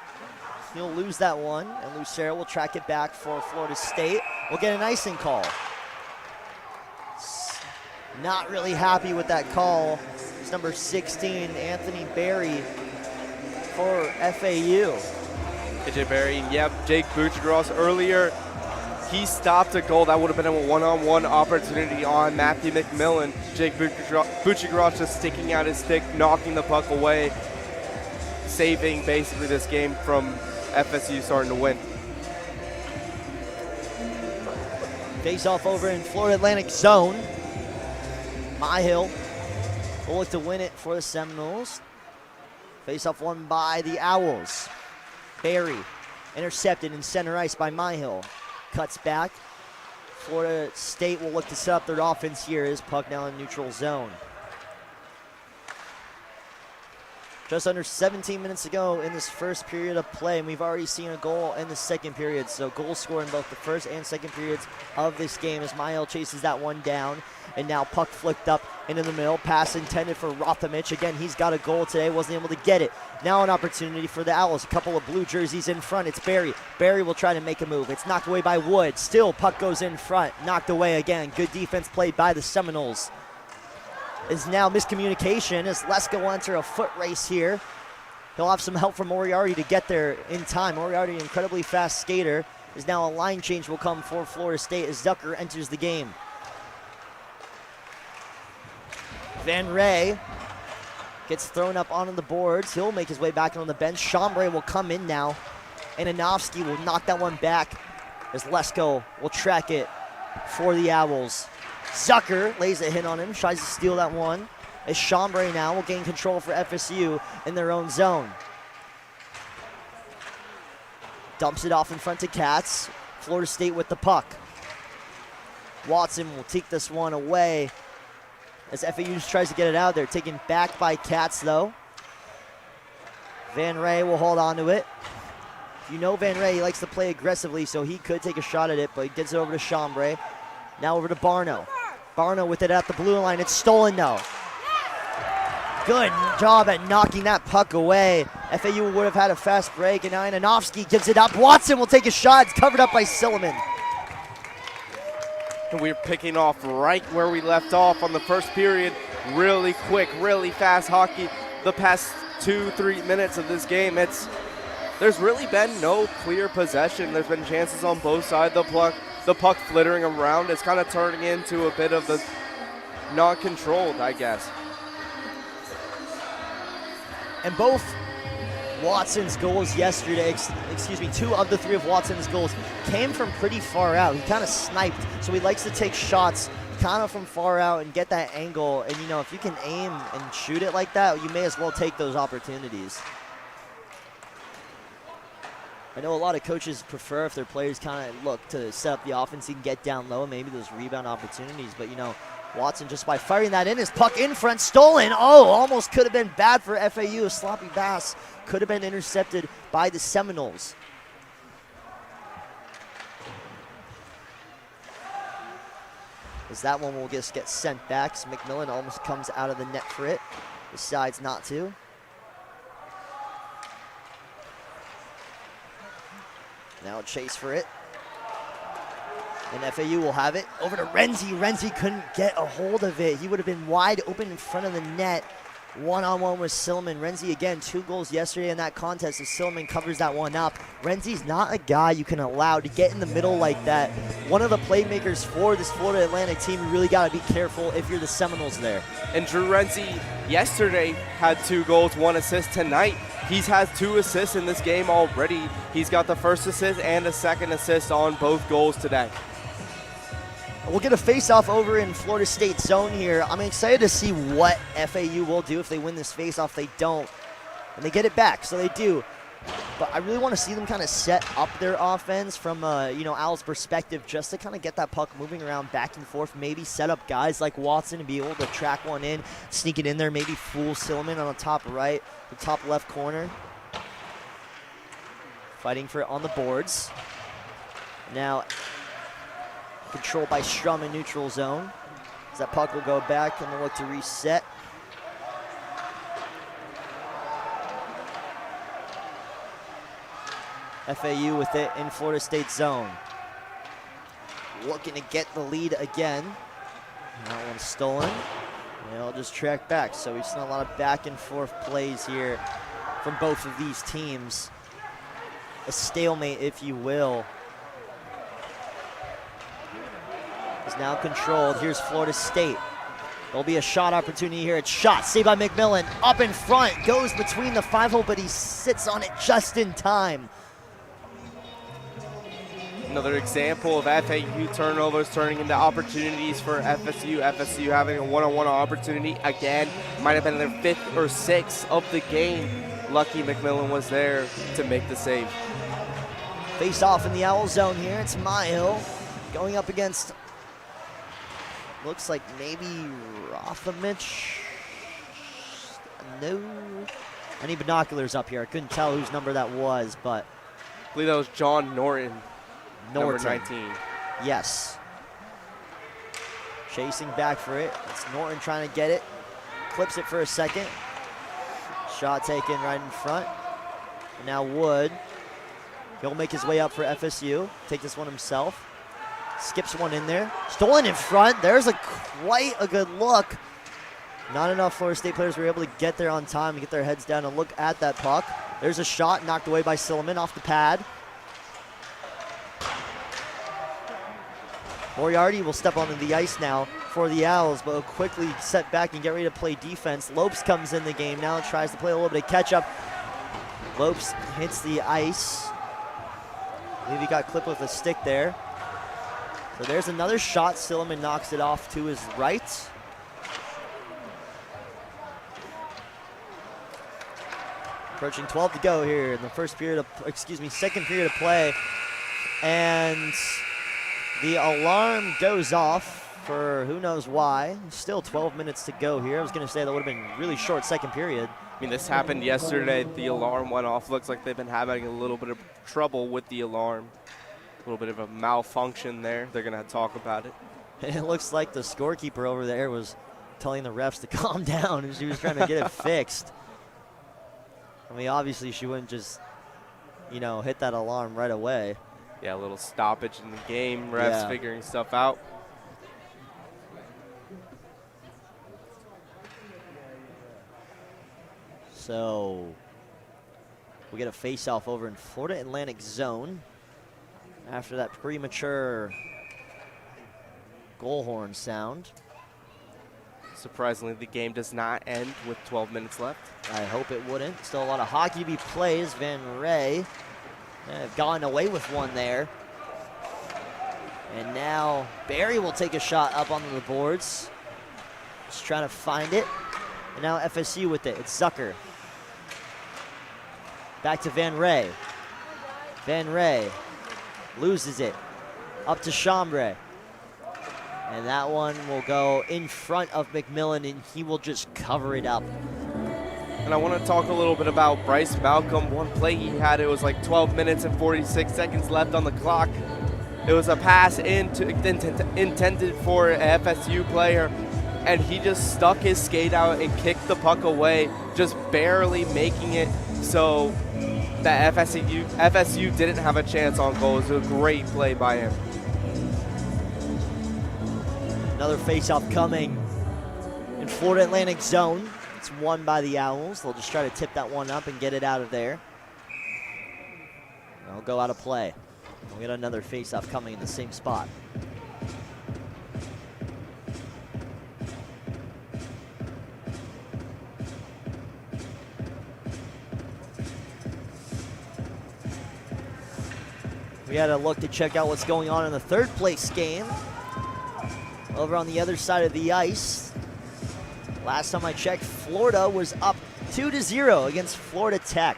he'll lose that one, and Lucero will track it back for Florida State. We'll get an icing call. Not really happy with that call. It's number 16, Anthony Berry for FAU. AJ Berry, yep, Jake Buchagras earlier. He stopped a goal that would have been a one-on-one opportunity on Matthew McMillan. Jake Buchagras just sticking out his stick, knocking the puck away, saving basically this game from FSU starting to win. Face off over in Florida Atlantic zone. Myhill will look to win it for the Seminoles. Face off won by the Owls. Barry intercepted in center ice by Myhill. Cuts back. Florida State will look to set up their offense here. Is puck now in neutral zone. Just under 17 minutes to go in this first period of play, and we've already seen a goal in the second period. So goals scored in both the first and second periods of this game as Myhill chases that one down. And now puck flicked up into the middle. Pass intended for Rothamich. Again, he's got a goal today, wasn't able to get it. Now an opportunity for the Owls. A couple of blue jerseys in front. It's Barry. Barry will try to make a move. It's knocked away by Wood. Still, puck goes in front. Knocked away again. Good defense played by the Seminoles. Is now miscommunication as Lesko will enter a foot race here. He'll have some help from Moriarty to get there in time. Moriarty, an incredibly fast skater, is now a line change will come for Florida State as Zucker enters the game. Van Ray gets thrown up onto the boards. He'll make his way back on the bench. Chambray will come in now. And Anofsky will knock that one back as Lesko will track it for the Owls. Zucker lays a hit on him, tries to steal that one. As Chambray now will gain control for FSU in their own zone. Dumps it off in front to Katz. Florida State with the puck. Watson will take this one away as FAU tries to get it out there. Taken back by Katz though. Van Ray will hold on to it. You know Van Ray, he likes to play aggressively, so he could take a shot at it, but he gets it over to Chambray. Now over to Barno. Barno with it at the blue line. It's stolen though. Good job at knocking that puck away. FAU would have had a fast break, and now Anofsky gives it up. Watson will take a shot. It's covered up by Silliman. We're picking off right where we left off on the first period. Really quick, really fast hockey. The past 2-3 minutes of this game, there's really been no clear possession. There's been chances on both sides of the puck. The puck flittering around. It's kind of turning into a bit of the non-controlled, I guess. And both Watson's goals yesterday, two of the three of Watson's goals came from pretty far out. He kind of sniped, so he likes to take shots kind of from far out and get that angle. And, you know, if you can aim and shoot it like that, you may as well take those opportunities. I know a lot of coaches prefer if their players kind of look to set up the offense and get down low, maybe those rebound opportunities. But, you know, Watson just by firing that in, his puck in front, stolen. Oh, almost could have been bad for FAU. A sloppy pass could have been intercepted by the Seminoles. As that one will just get sent back. So McMillan almost comes out of the net for it. Decides not to. Now a chase for it. And FAU will have it over to Renzi. Renzi couldn't get a hold of it. He would have been wide open in front of the net. One-on-one with Silliman. Renzi, again, 2 goals yesterday in that contest as Silliman covers that one up. Renzi's not a guy you can allow to get in the middle like that. One of the playmakers for this Florida Atlantic team, you really got to be careful if you're the Seminoles there. And Drew Renzi yesterday had 2 goals, 1 assist tonight. He's had 2 assists in this game already. He's got the first assist and a second assist on both goals today. We'll get a face-off over in Florida State zone here. I'm excited to see what FAU will do if they win this face-off. They don't, and they get it back, so they do. But I really want to see them kind of set up their offense from Al's perspective, just to kind of get that puck moving around back and forth. Maybe set up guys like Watson and be able to track one in, sneak it in there. Maybe fool Silliman on the top right, the top left corner. Fighting for it on the boards. Now, controlled by Strum in neutral zone. As that puck will go back and we'll look to reset. FAU with it in Florida State zone. Looking to get the lead again. That one's stolen. And it'll just track back. So we've seen a lot of back and forth plays here from both of these teams. A stalemate, if you will. Is now controlled. Here's Florida State. There'll be a shot opportunity here. It's shot, saved by McMillan. Up in front, goes between the 5-hole, but he sits on it just in time. Another example of FAU turnovers turning into opportunities for FSU. FSU having a one-on-one opportunity again. Might have been their 5th or 6th of the game. Lucky McMillan was there to make the save. Face off in the Owl zone here. It's Myhill going up against, looks like maybe Rothamich. No. I need binoculars up here. I couldn't tell whose number that was, but. I believe that was John Norton. Number 19. Yes. Chasing back for it. It's Norton trying to get it. Clips it for a second. Shot taken right in front. And now Wood. He'll make his way up for FSU. Take this one himself. Skips one in there. Stolen in front. There's quite a good look. Not enough Florida State players were able to get there on time and get their heads down and look at that puck. There's a shot knocked away by Silliman off the pad. Moriarty will step onto the ice now for the Owls, but will quickly set back and get ready to play defense. Lopes comes in the game now and tries to play a little bit of catch-up. Lopes hits the ice. I believe he got clipped with a stick there. So there's another shot. Silliman knocks it off to his right. Approaching 12 to go here in the second period of play. And the alarm goes off for who knows why. Still 12 minutes to go here. I was going to say that would have been really short second period. I mean, this happened yesterday. The alarm went off. Looks like they've been having a little bit of trouble with the alarm. A little bit of a malfunction there. They're going to talk about it. It looks like the scorekeeper over there was telling the refs to calm down, and she was trying to get it fixed. I mean, obviously she wouldn't just, hit that alarm right away. Yeah, a little stoppage in the game. Refs figuring stuff out. So we get a face-off over in Florida Atlantic zone after that premature goal horn sound. Surprisingly, the game does not end with 12 minutes left. I hope it wouldn't. Still a lot of hockey to be played as Van Ray have gotten away with one there. And now Barry will take a shot up onto the boards. Just trying to find it. And now FSU with it. It's Zucker. Back to Van Ray. Van Ray loses it. Up to Chambray. And that one will go in front of McMillan, and he will just cover it up. And I want to talk a little bit about Bryce Malcolm. One play he had, it was like 12 minutes and 46 seconds left on the clock. It was a pass intended for an FSU player, and he just stuck his skate out and kicked the puck away, just barely making it so that FSU didn't have a chance on goal. It was a great play by him. Another face-off coming in Florida Atlantic zone. It's won by the Owls. They'll just try to tip that one up and get it out of there. They'll go out of play. We'll get another face-off coming in the same spot. We had a look to check out what's going on in the third place game. Over on the other side of the ice. Last time I checked, Florida was up 2-0 against Florida Tech.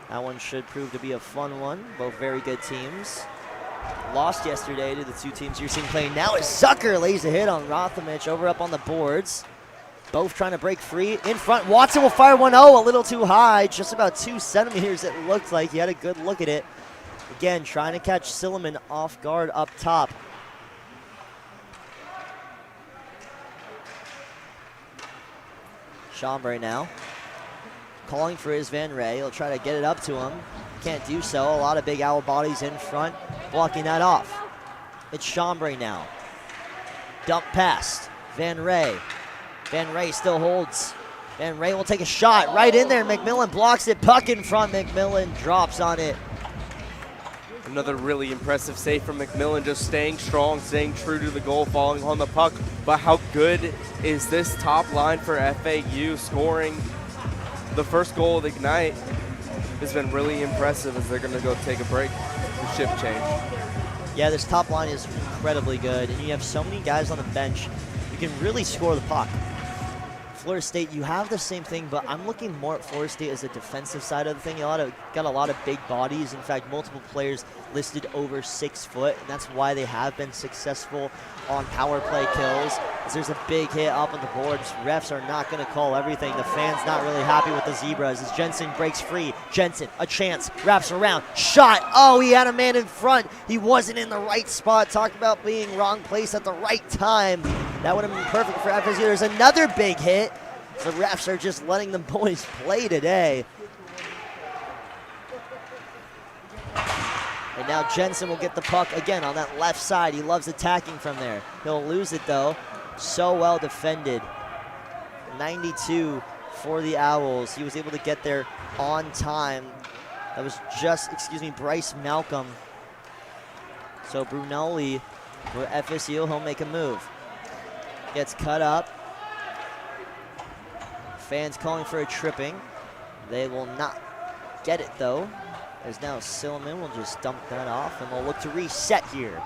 That one should prove to be a fun one. Both very good teams. Lost yesterday to the two teams you're seeing playing now as Zucker lays a hit on Rothamich over up on the boards. Both trying to break free. In front, Watson will fire 1-0, a little too high. Just about 2 centimeters it looked like. He had a good look at it. Again, trying to catch Silliman off guard up top. Chambray now, calling for his Van Ray. He'll try to get it up to him. Can't do so. A lot of big Owl bodies in front, blocking that off. It's Chambray now. Dump past Van Ray. Van Ray still holds. Van Ray will take a shot right in there. McMillan blocks it. Puck in front. McMillan drops on it. Another really impressive save from McMillan, just staying strong, staying true to the goal, falling on the puck. But how good is this top line for FAU, scoring the first goal of the night has been really impressive as they're going to go take a break. shift change. Yeah, this top line is incredibly good, and you have so many guys on the bench. You can really score the puck. Florida State, you have the same thing, but I'm looking more at Florida State as the defensive side of the thing. Got a lot of big bodies. In fact, multiple players listed over 6 foot, and that's why they have been successful on power play kills. As there's a big hit up on the boards, refs are not going to call everything. The fans not really happy with the Zebras as Jensen breaks free. Jensen, a chance, wraps around, shot. Oh, he had a man in front. He wasn't in the right spot. Talk about being wrong place at the right time. That would have been perfect for FSU. There's another big hit. The refs are just letting the boys play today. And now Jensen will get the puck again on that left side. He loves attacking from there. He'll lose it though. So well defended. 92 for the Owls. He was able to get there on time. That was just, Bryce Malcolm. So Brunelli for FSU, he'll make a move. Gets cut up. Fans calling for a tripping. They will not get it though, as now Silliman will just dump that off and they'll look to reset here.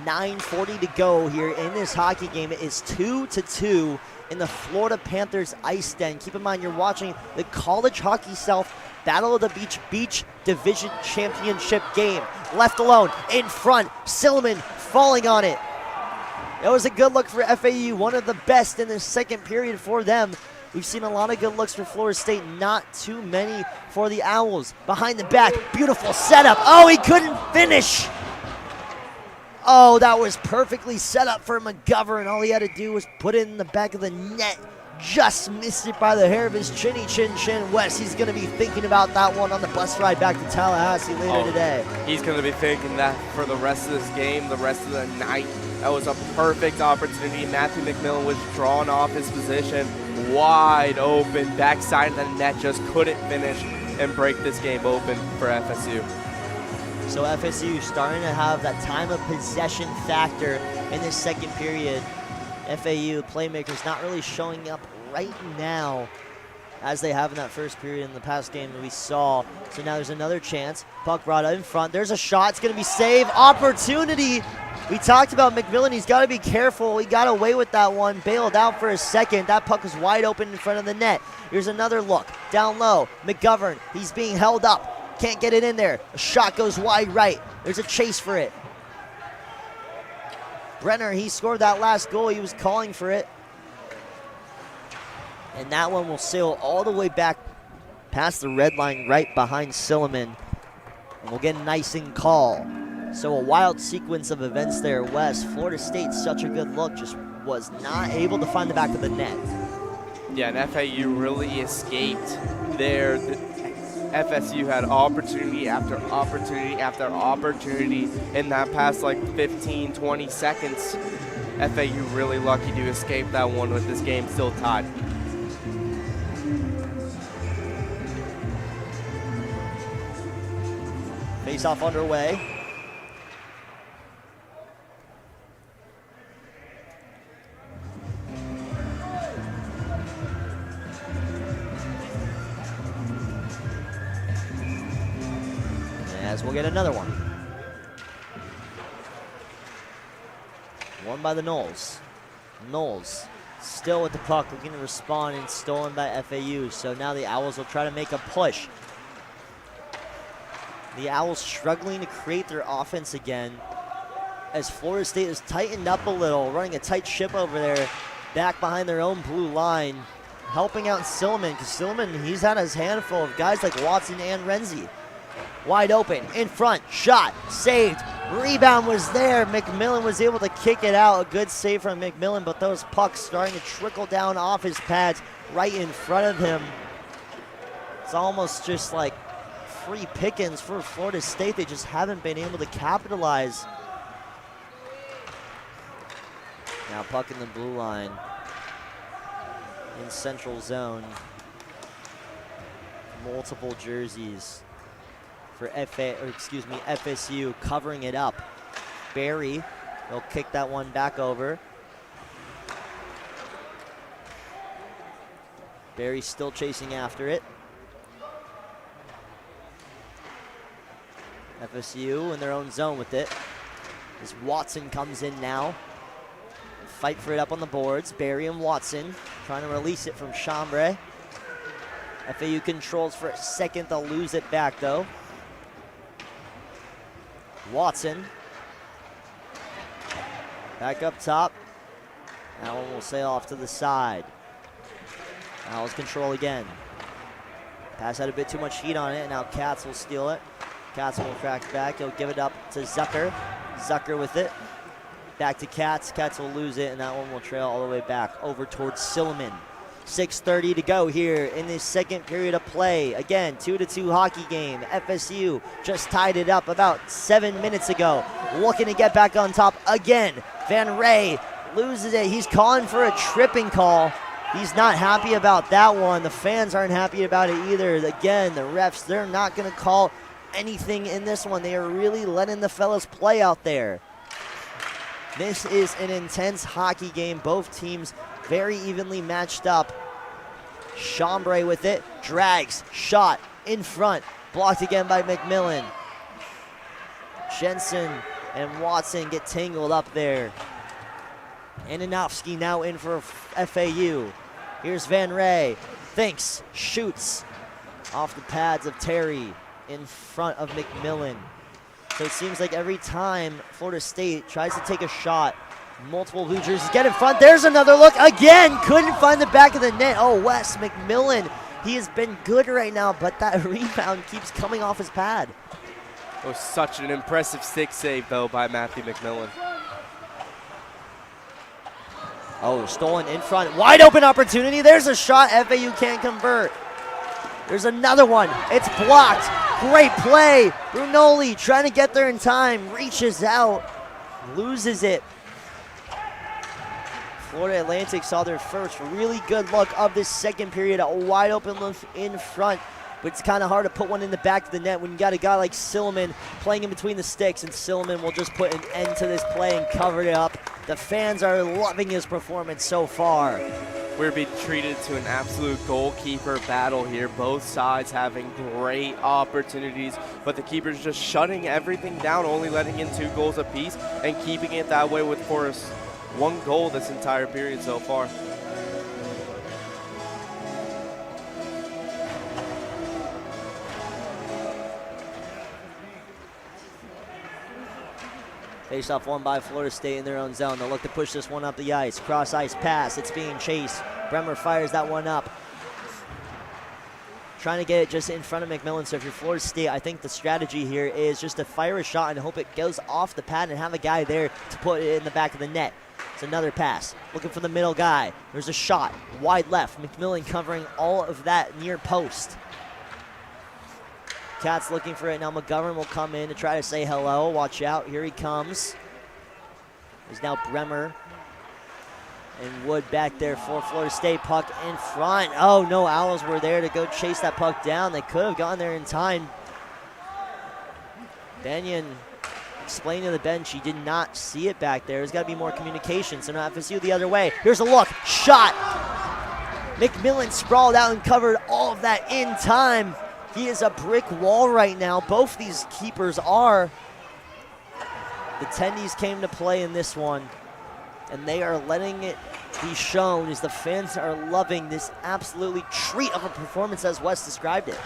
9:40 to go here in this hockey game. It is 2-2 in the Florida Panthers IceDen. Keep in mind you're watching the College Hockey South Battle of the Beach Division Championship game. Left alone, in front, Silliman falling on it. It was a good look for FAU, one of the best in the second period for them. We've seen a lot of good looks for Florida State, not too many for the Owls. Behind the back, beautiful setup. Oh, he couldn't finish. Oh, that was perfectly set up for McGovern. All he had to do was put it in the back of the net. Just missed it by the hair of his chinny chin. Wes, he's going to be thinking about that one on the bus ride back to Tallahassee later today. He's going to be thinking that for the rest of this game, the rest of the night. That was a perfect opportunity. Matthew McMillan was drawn off his position, wide open, backside of the net, just couldn't finish and break this game open for FSU. So FSU starting to have that time of possession factor in this second period. FAU playmakers not really showing up right now as they have in that first period in the past game that we saw. So now there's another chance. Puck brought in front. There's a shot. It's going to be saved. Opportunity. We talked about McMillan. He's got to be careful. He got away with that one. Bailed out for a second. That puck was wide open in front of the net. Here's another look. Down low. McGovern. He's being held up. Can't get it in there. A shot goes wide right. There's a chase for it. Brenner, he scored that last goal. He was calling for it. And that one will sail all the way back past the red line right behind Silliman. And we'll get an icing call. So a wild sequence of events there, Wes. Florida State, such a good look, just was not able to find the back of the net. Yeah, and FAU really escaped there. FSU had opportunity after opportunity after opportunity in that past like 15, 20 seconds. FAU really lucky to escape that one with this game still tied. Face-off underway. As we'll get another one. Won by the Knowles. Knowles still with the puck, looking to respond, and stolen by FAU. So now the Owls will try to make a push. The Owls struggling to create their offense again as Florida State has tightened up a little, running a tight ship over there, back behind their own blue line, helping out Silliman, because Silliman, he's had his handful of guys like Watson and Renzi. Wide open, in front, shot, saved, rebound was there. McMillan was able to kick it out. A good save from McMillan, but those pucks starting to trickle down off his pads right in front of him. It's almost just like free pickings for Florida State. They just haven't been able to capitalize. Now puck in the blue line in central zone. Multiple jerseys for FSU covering it up. Barry will kick that one back over. Barry still chasing after it. FSU in their own zone with it. As Watson comes in now. Fight for it up on the boards. Barry and Watson trying to release it from Chambray. FAU controls for a second. They'll lose it back though. Watson. Back up top. That one will sail off to the side. Owls control again. Pass had a bit too much heat on it, and now Katz will steal it. Katz will crack back. He'll give it up to Zucker. Zucker with it. Back to Katz. Katz will lose it, and that one will trail all the way back over towards Silliman. 6:30 to go here in this second period of play. Again, 2-2 hockey game. FSU just tied it up about 7 minutes ago. Looking to get back on top again. Van Ray loses it. He's calling for a tripping call. He's not happy about that one. The fans aren't happy about it either. Again, the refs, they're not going to call anything in this one. They are really letting the fellas play out there. This is an intense hockey game. Both teams very evenly matched up. Chambray with it, drags, shot in front, blocked again by McMillan. Jensen and Watson get tangled up there. Ananovsky now in for FAU. Here's Van Ray, thinks, shoots off the pads of Terry in front of McMillan. So it seems like every time Florida State tries to take a shot, multiple blue jerseys get in front. There's another look again. Couldn't find the back of the net. Oh, Wes McMillan. He has been good right now, but that rebound keeps coming off his pad. It was such an impressive stick save, though, by Matthew McMillan. Oh, stolen in front. Wide open opportunity. There's a shot. FAU can't convert. There's another one. It's blocked. Great play. Brunoli trying to get there in time. Reaches out. Loses it. Florida Atlantic saw their first really good look of this second period. A wide open look in front. But it's kind of hard to put one in the back of the net when you got a guy like Silliman playing in between the sticks, and Silliman will just put an end to this play and cover it up. The fans are loving his performance so far. We're being treated to an absolute goalkeeper battle here. Both sides having great opportunities, but the keeper's just shutting everything down, only letting in 2 goals apiece and keeping it that way with Forrest. 1 goal this entire period so far. Face off one by Florida State in their own zone. They'll look to push this one up the ice. Cross ice pass. It's being chased. Bremer fires that one up. Trying to get it just in front of McMillan. So if you're Florida State, I think the strategy here is just to fire a shot and hope it goes off the pad and have a guy there to put it in the back of the net. It's another pass. Looking for the middle guy. There's a shot. Wide left. McMillan covering all of that near post. Katz looking for it. Now McGovern will come in to try to say hello. Watch out. Here he comes. There's now Bremer and Wood back there for Florida State. Puck in front. Oh, no. Owls were there to go chase that puck down. They could have gone there in time. Benyon explained to the bench he did not see it back there. There's got to be more communication. So now FSU the other way. Here's a look. Shot. McMillan sprawled out and covered all of that in time. He is a brick wall right now. Both these keepers are. The tendies came to play in this one, and they are letting it be shown as the fans are loving this absolutely treat of a performance as Wes described it.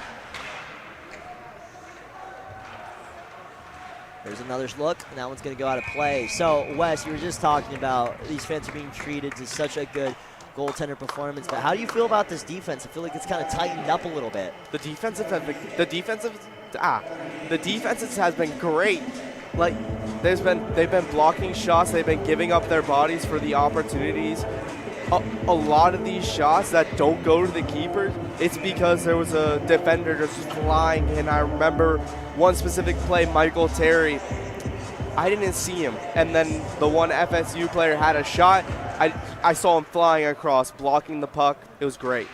There's another look, and that one's going to go out of play. So, Wes, you were just talking about these fans are being treated to such a good goaltender performance, but how do you feel about this defense? I feel like it's kind of tightened up a little bit. The defensive has been great. Like they've been blocking shots, they've been giving up their bodies for the opportunities. A lot of these shots that don't go to the keeper, it's because there was a defender just flying in. I remember one specific play, Michael Terry. I didn't see him, and then the one FSU player had a shot. I saw him flying across, blocking the puck. It was great.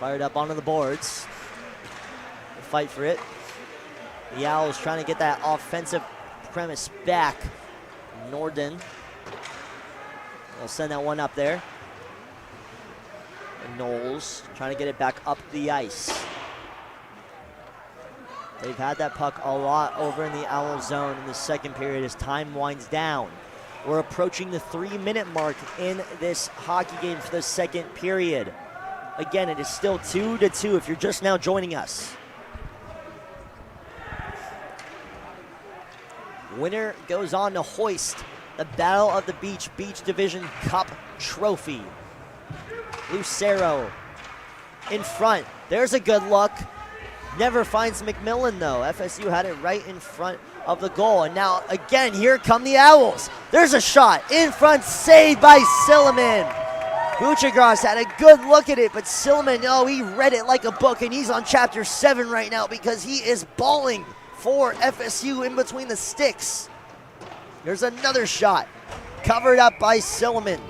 Fired up onto the boards. They fight for it. The Owls trying to get that offensive premise back. Norden. They'll send that one up there. And Knowles trying to get it back up the ice. They've had that puck a lot over in the Owl zone in the second period as time winds down. We're approaching the 3-minute mark in this hockey game for the second period. Again, it is still 2-2 if you're just now joining us. Winner goes on to hoist the Battle of the Beach Division Cup trophy. Lucero in front. There's a good look. Never finds McMillan though. FSU had it right in front of the goal. And now again, here come the Owls. There's a shot in front, saved by Silliman. Buchagras had a good look at it, but Silliman, oh, he read it like a book, and he's on chapter 7 right now because he is balling for FSU in between the sticks. There's another shot, covered up by Silliman.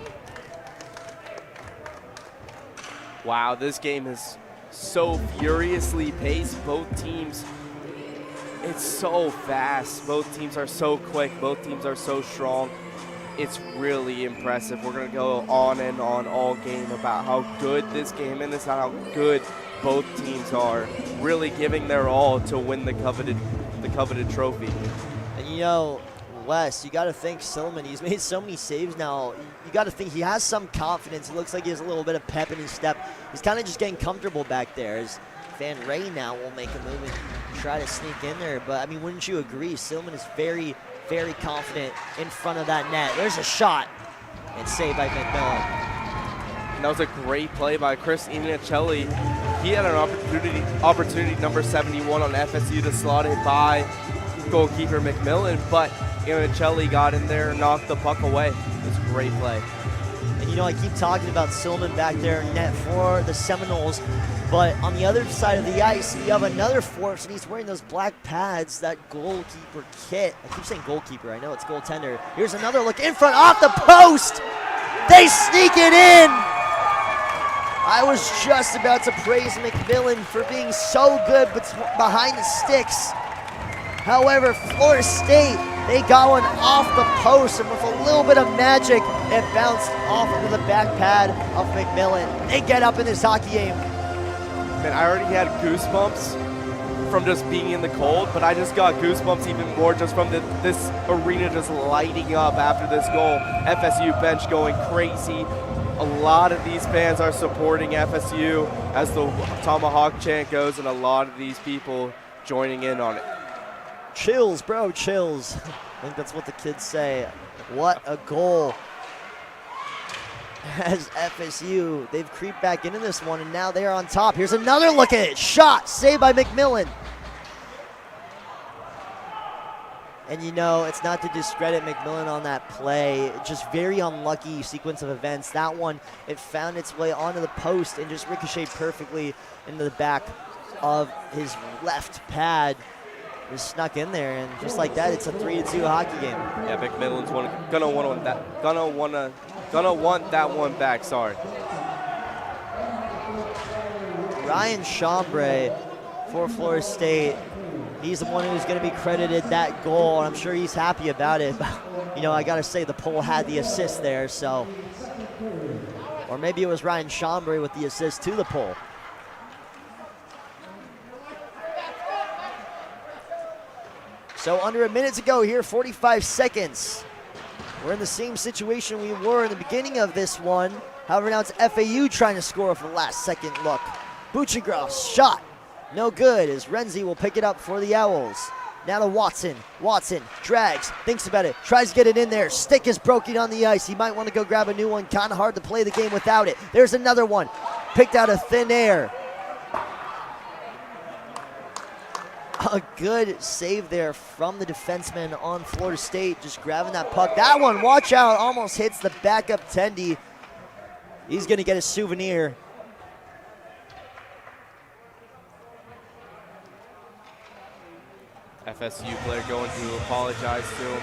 Wow, this game is so furiously paced. Both teams, it's so fast. Both teams are so quick. Both teams are so strong. It's really impressive. We're going to go on and on all game about how good this game is and how good both teams are, really giving their all to win the coveted trophy. And you know, Wes, you got to think Silliman, he's made so many saves now. You got to think he has some confidence. It looks like he has a little bit of pep in his step. He's kind of just getting comfortable back there. As Van Ray now will make a move and try to sneak in there. But, I mean, wouldn't you agree? Silliman is very, very confident in front of that net. There's a shot. And saved by McMillan. That was a great play by Chris Iannicelli. He had an opportunity number 71 on FSU to slot it by goalkeeper McMillan, but Iannicelli got in there and knocked the puck away. It was a great play. And you know, I keep talking about Silliman back there in net for the Seminoles, but on the other side of the ice, you have another force, and he's wearing those black pads, that goalkeeper kit. I keep saying goalkeeper, I know it's goaltender. Here's another look in front, off the post! They sneak it in! I was just about to praise McMillan for being so good behind the sticks. However, Florida State, they got one off the post, and with a little bit of magic, it bounced off into the back pad of McMillan. They get up in this hockey game. Man, I already had goosebumps from just being in the cold, but I just got goosebumps even more just from this arena just lighting up after this goal. FSU bench going crazy. A lot of these fans are supporting FSU as the Tomahawk chant goes, and a lot of these people joining in on it. Chills, bro, chills. I think that's what the kids say. What a goal. As FSU, they've creeped back into this one, and now they are on top. Here's another look at it. Shot, saved by McMillan. And you know, it's not to discredit McMillan on that play. Just very unlucky sequence of events. That one, it found its way onto the post and just ricocheted perfectly into the back of his left pad. Just snuck in there, and just like that, it's a 3-2 hockey game. Yeah, McMillan's gonna want that one back. Sorry. Ryan Chambray for Florida State. He's the one who's going to be credited that goal, and I'm sure he's happy about it. But, you know, I got to say the pole had the assist there, so. Or maybe it was Ryan Chambray with the assist to the pole. So under a minute to go here, 45 seconds. We're in the same situation we were in the beginning of this one. However, now it's FAU trying to score for the last second look. Buchagras shot. No good, as Renzi will pick it up for the Owls. Now to Watson. Watson drags, thinks about it, tries to get it in there. Stick is broken on the ice. He might want to go grab a new one. Kind of hard to play the game without it. There's another one. Picked out of thin air. A good save there from the defenseman on Florida State, just grabbing that puck. That one, watch out, almost hits the backup Tendy. He's going to get a souvenir. FSU player going to apologize to him.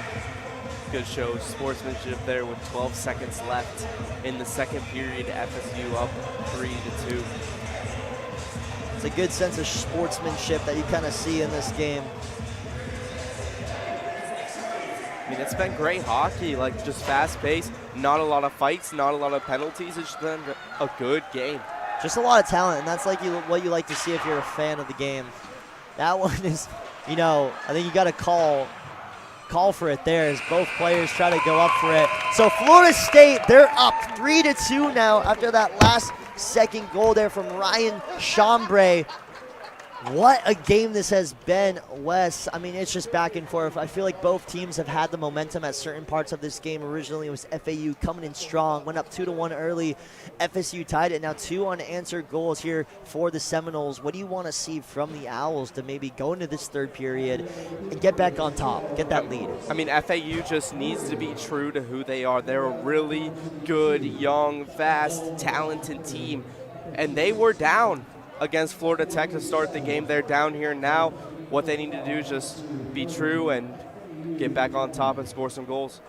Good show of sportsmanship there with 12 seconds left in the second period. FSU up 3-2. It's a good sense of sportsmanship that you kind of see in this game. I mean, it's been great hockey, like just fast paced, not a lot of fights, not a lot of penalties. It's just been a good game. Just a lot of talent, and that's like what you like to see if you're a fan of the game. That one is you know, I think you got to call for it there as both players try to go up for it. So Florida State, they're up 3-2 now after that last second goal there from Ryan Chambray. What a game this has been, Wes. I mean, it's just back and forth. I feel like both teams have had the momentum at certain parts of this game. Originally, it was FAU coming in strong, went up 2-1 early. FSU tied it. Now 2 unanswered goals here for the Seminoles. What do you want to see from the Owls to maybe go into this third period and get back on top, get that lead? I mean, FAU just needs to be true to who they are. They're a really good, young, fast, talented team, and they were down against Florida Tech to start the game. They're down here now. What they need to do is just be true and get back on top and score some goals.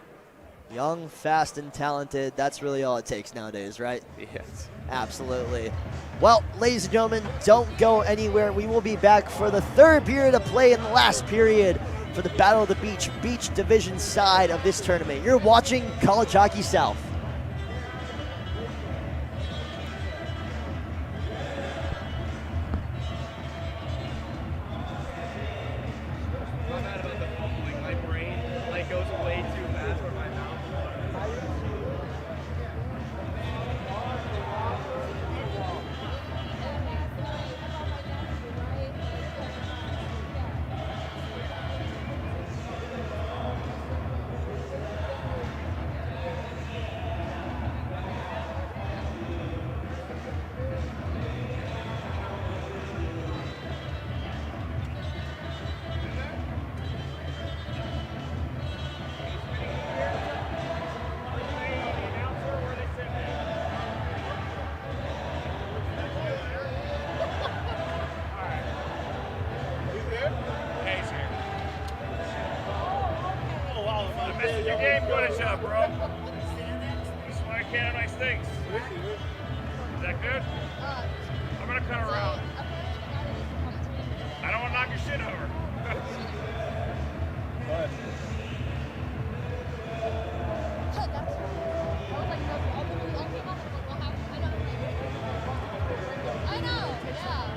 Young, fast, and talented. That's really all it takes nowadays, right? Yes. Absolutely. Well, ladies and gentlemen, don't go anywhere. We will be back for the third period of play in the last period for the Battle of the Beach Division side of this tournament. You're watching College Hockey South. Your game good shot, bro. This is why I can't have nice things. Is that good? I'm gonna cut around. I don't want to knock your shit over. Go ahead. I know, yeah.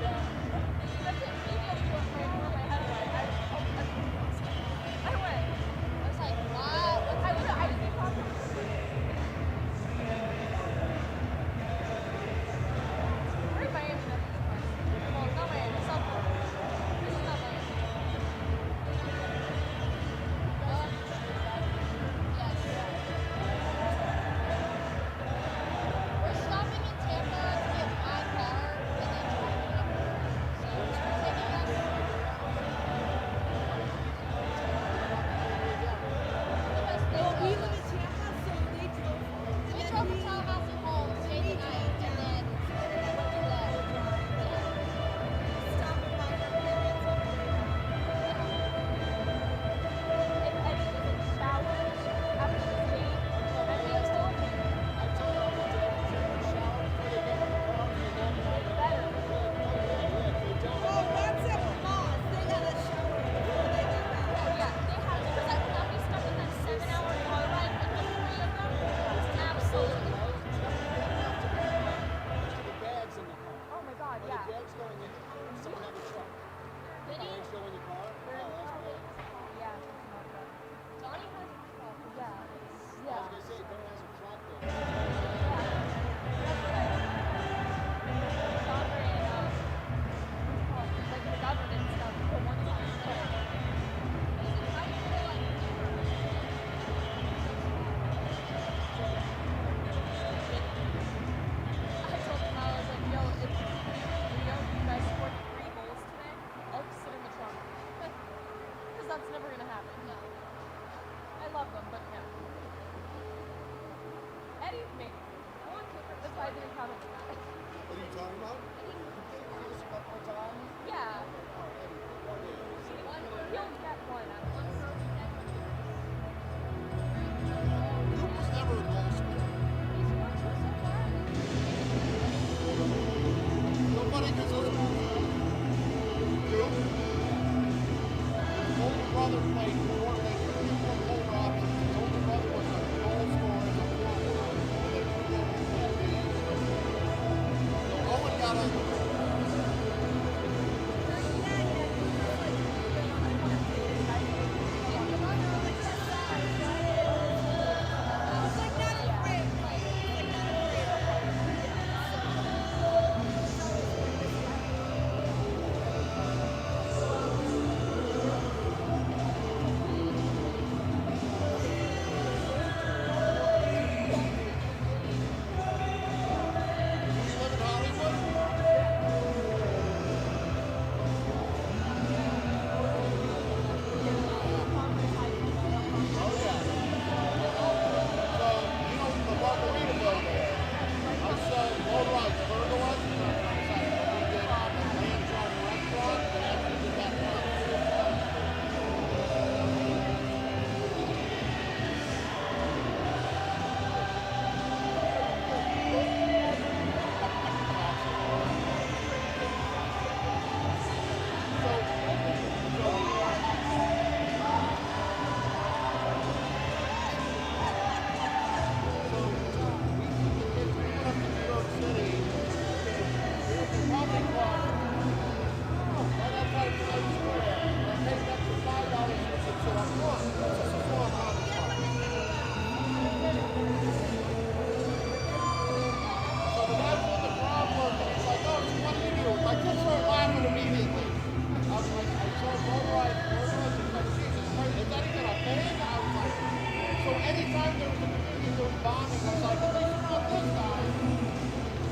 anytime there was a community that was bonding, I was like, at least not this guy.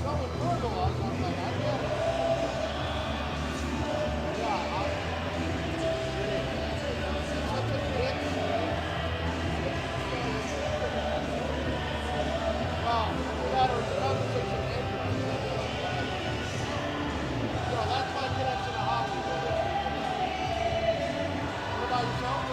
Someone brutal us. I'm like, I get it. Yeah, such a bitch. Well, we had our conversation anyway. So that's my connection to Hollywood. What about yourself?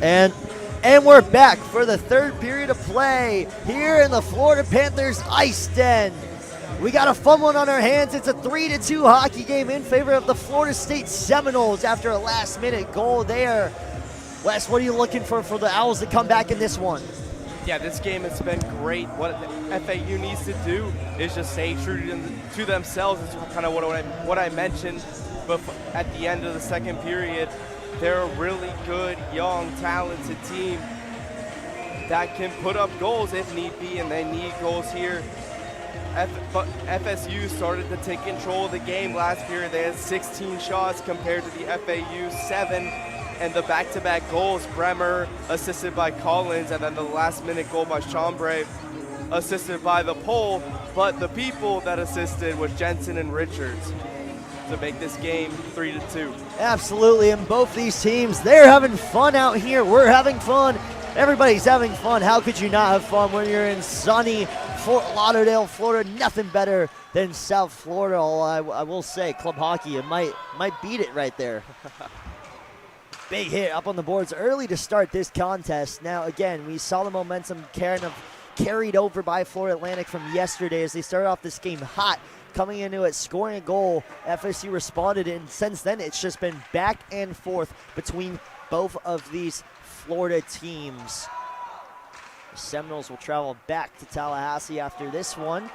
And we're back for the third period of play here in the Florida Panthers IceDen. We got a fun one on our hands. It's a 3-2 hockey game in favor of the Florida State Seminoles after a last-minute goal there. Wes, what are you looking for the Owls to come back in this one? Yeah, this game has been great. What FAU needs to do is just stay true to themselves. It's kind of what I mentioned. But at the end of the second period, they're a really good, young, talented team that can put up goals if need be, and they need goals here. But FSU started to take control of the game last period. They had 16 shots compared to the FAU 7. And the back-to-back goals, Bremer assisted by Collins, and then the last-minute goal by Chambre assisted by the pole. But the people that assisted was Jensen and Richards to make this game 3-2. Absolutely, and both these teams, they're having fun out here. We're having fun. Everybody's having fun. How could you not have fun when you're in sunny Fort Lauderdale, Florida? Nothing better than South Florida. I will say, club hockey, it might beat it right there. Big hit up on the boards early to start this contest. Now, again, we saw the momentum carried over by Florida Atlantic from yesterday as they started off this game hot, coming into it, scoring a goal. FSU responded, and since then, it's just been back and forth between both of these Florida teams. The Seminoles will travel back to Tallahassee after this one.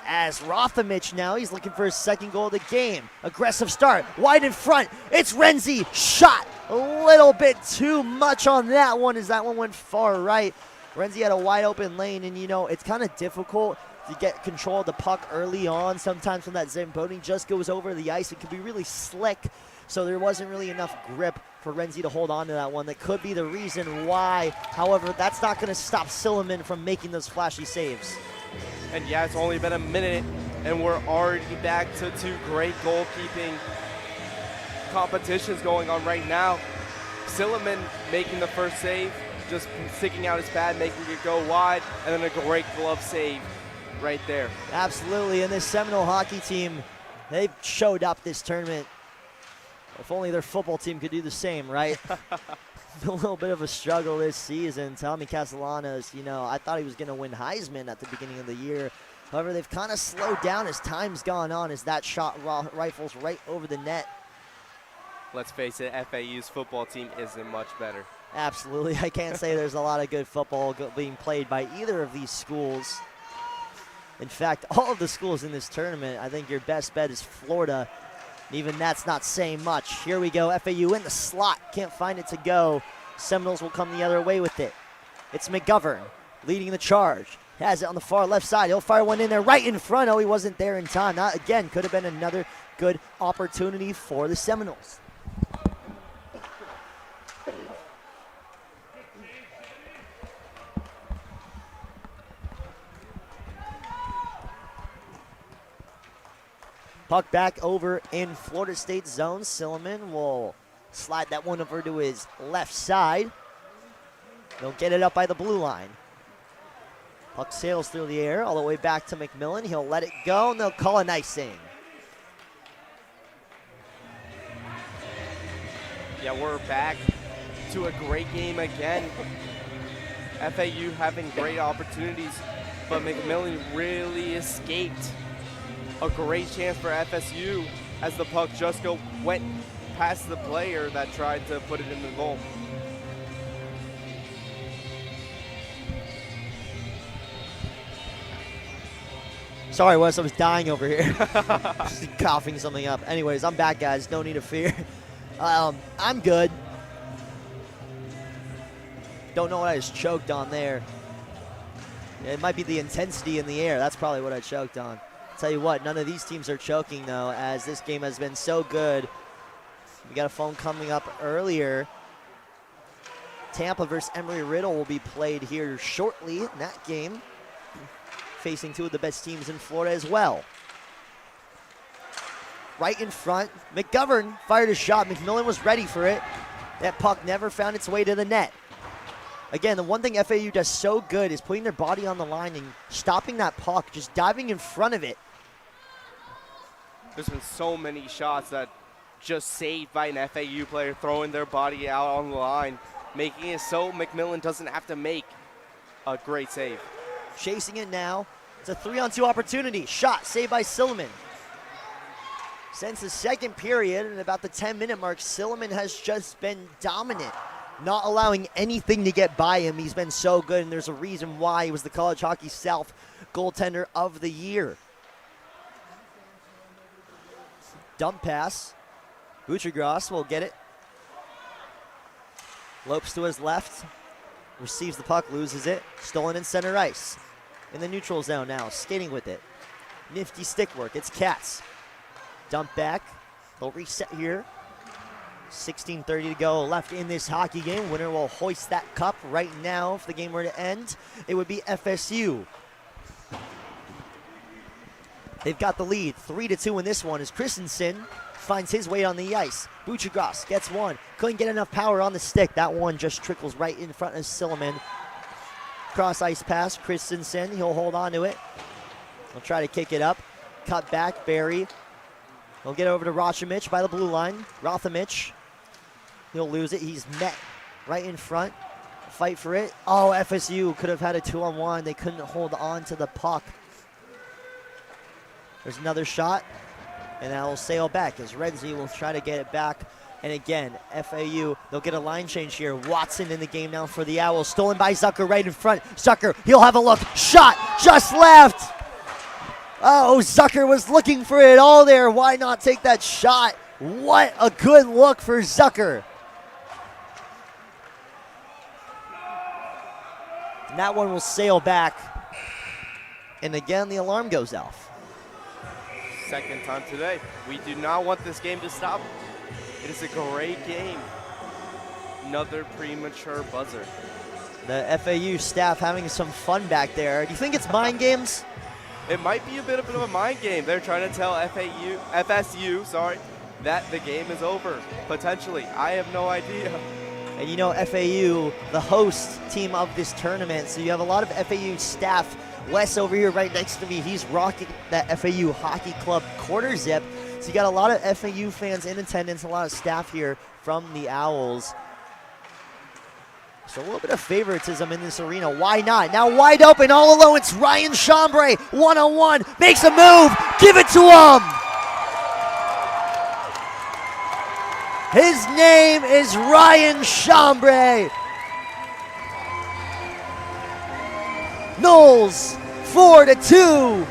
As Rothamich now, he's looking for his second goal of the game. Aggressive start, wide in front. It's Renzi, shot a little bit too much on that one as that one went far right. Renzi had a wide open lane, and you know, it's kind of difficult to get control of the puck early on. Sometimes when that Zamboni just goes over the ice, it can be really slick. So there wasn't really enough grip for Renzi to hold on to that one. That could be the reason why. However, that's not going to stop Silliman from making those flashy saves. And yeah, it's only been a minute, and we're already back to two great goalkeeping competitions going on right now. Silliman making the first save, just sticking out his pad, making it go wide, and then a great glove save right there. Absolutely, and this Seminole hockey team, they showed up this tournament. If only their football team could do the same, right? A little bit of a struggle this season. Tommy Castellanos, you know, I thought he was going to win Heisman at the beginning of the year. However, they've kind of slowed down as time's gone on as that shot rifles right over the net. Let's face it, FAU's football team isn't much better. Absolutely. I can't say there's a lot of good football being played by either of these schools. In fact, all of the schools in this tournament, I think your best bet is Florida. Even that's not saying much. Here we go, FAU in the slot. Can't find it to go. Seminoles will come the other way with it. It's McGovern leading the charge. Has it on the far left side. He'll fire one in there right in front. Oh, he wasn't there in time. That, again, could have been another good opportunity for the Seminoles. Puck back over in Florida State's zone. Silliman will slide that one over to his left side. They'll get it up by the blue line. Puck sails through the air all the way back to McMillan. He'll let it go, and they'll call an icing. Yeah, we're back to a great game again. FAU having great opportunities, but McMillan really escaped a great chance for FSU as the puck just went past the player that tried to put it in the goal. Sorry, Wes, I was dying over here. Just coughing something up. Anyways, I'm back, guys. No need to fear. I'm good. Don't know what I just choked on there. It might be the intensity in the air. That's probably what I choked on. Tell you what, none of these teams are choking, though, as this game has been so good. We got a phone coming up earlier. Tampa versus Embry-Riddle will be played here shortly in that game, facing two of the best teams in Florida as well. Right in front, McGovern fired a shot. McMillan was ready for it. That puck never found its way to the net. Again, the one thing FAU does so good is putting their body on the line and stopping that puck, just diving in front of it. There's been so many shots that just saved by an FAU player throwing their body out on the line. making it so McMillan doesn't have to make a great save. Chasing it now. It's a 3-on-2 opportunity. Shot saved by Silliman. Since the second period and about the 10-minute mark, Silliman has just been dominant, not allowing anything to get by him. He's been so good, and there's a reason why he was the College Hockey South goaltender of the year. Dump pass. Butchergross will get it. Lopes to his left. Receives the puck, loses it. Stolen in center ice. In the neutral zone now, skating with it. Nifty stick work. It's Cats. Dump back. They'll reset here. 16:30 to go left in this hockey game. Winner will hoist that cup right now. If the game were to end, it would be FSU. They've got the lead 3-2 in this one as Christensen finds his way on the ice. Butchergross gets one. Couldn't get enough power on the stick. That one just trickles right in front of Silliman. Cross ice pass. Christensen, he'll hold on to it. He'll try to kick it up. Cut back, Barry. He'll get over to Rothamich by the blue line. Rothamich, he'll lose it. He's met right in front. Fight for it. Oh, FSU could have had a 2-on-1. They couldn't hold on to the puck. There's another shot, and that will sail back as Renzi will try to get it back. And again, FAU, they'll get a line change here. Watson in the game now for the Owls. Stolen by Zucker right in front. Zucker, he'll have a look. Shot just left. Oh, Zucker was looking for it all there. Why not take that shot? What a good look for Zucker. And that one will sail back. And again, the alarm goes off. Second time today. We do not want this game to stop. It is a great game. Another premature buzzer. The FAU staff having some fun back there. Do you think it's mind games? It might be a bit of a mind game. They're trying to tell FSU, that the game is over, potentially. I have no idea. And you know, FAU, the host team of this tournament, so you have a lot of FAU staff. Wes over here right next to me, he's rocking that FAU Hockey Club quarter zip. So you got a lot of FAU fans in attendance, a lot of staff here from the Owls. So a little bit of favoritism in this arena. Why not? Now wide open, all alone, it's Ryan Chambray. One-on-one, makes a move, give it to him. His name is Ryan Chambray. Knowles, 4-2.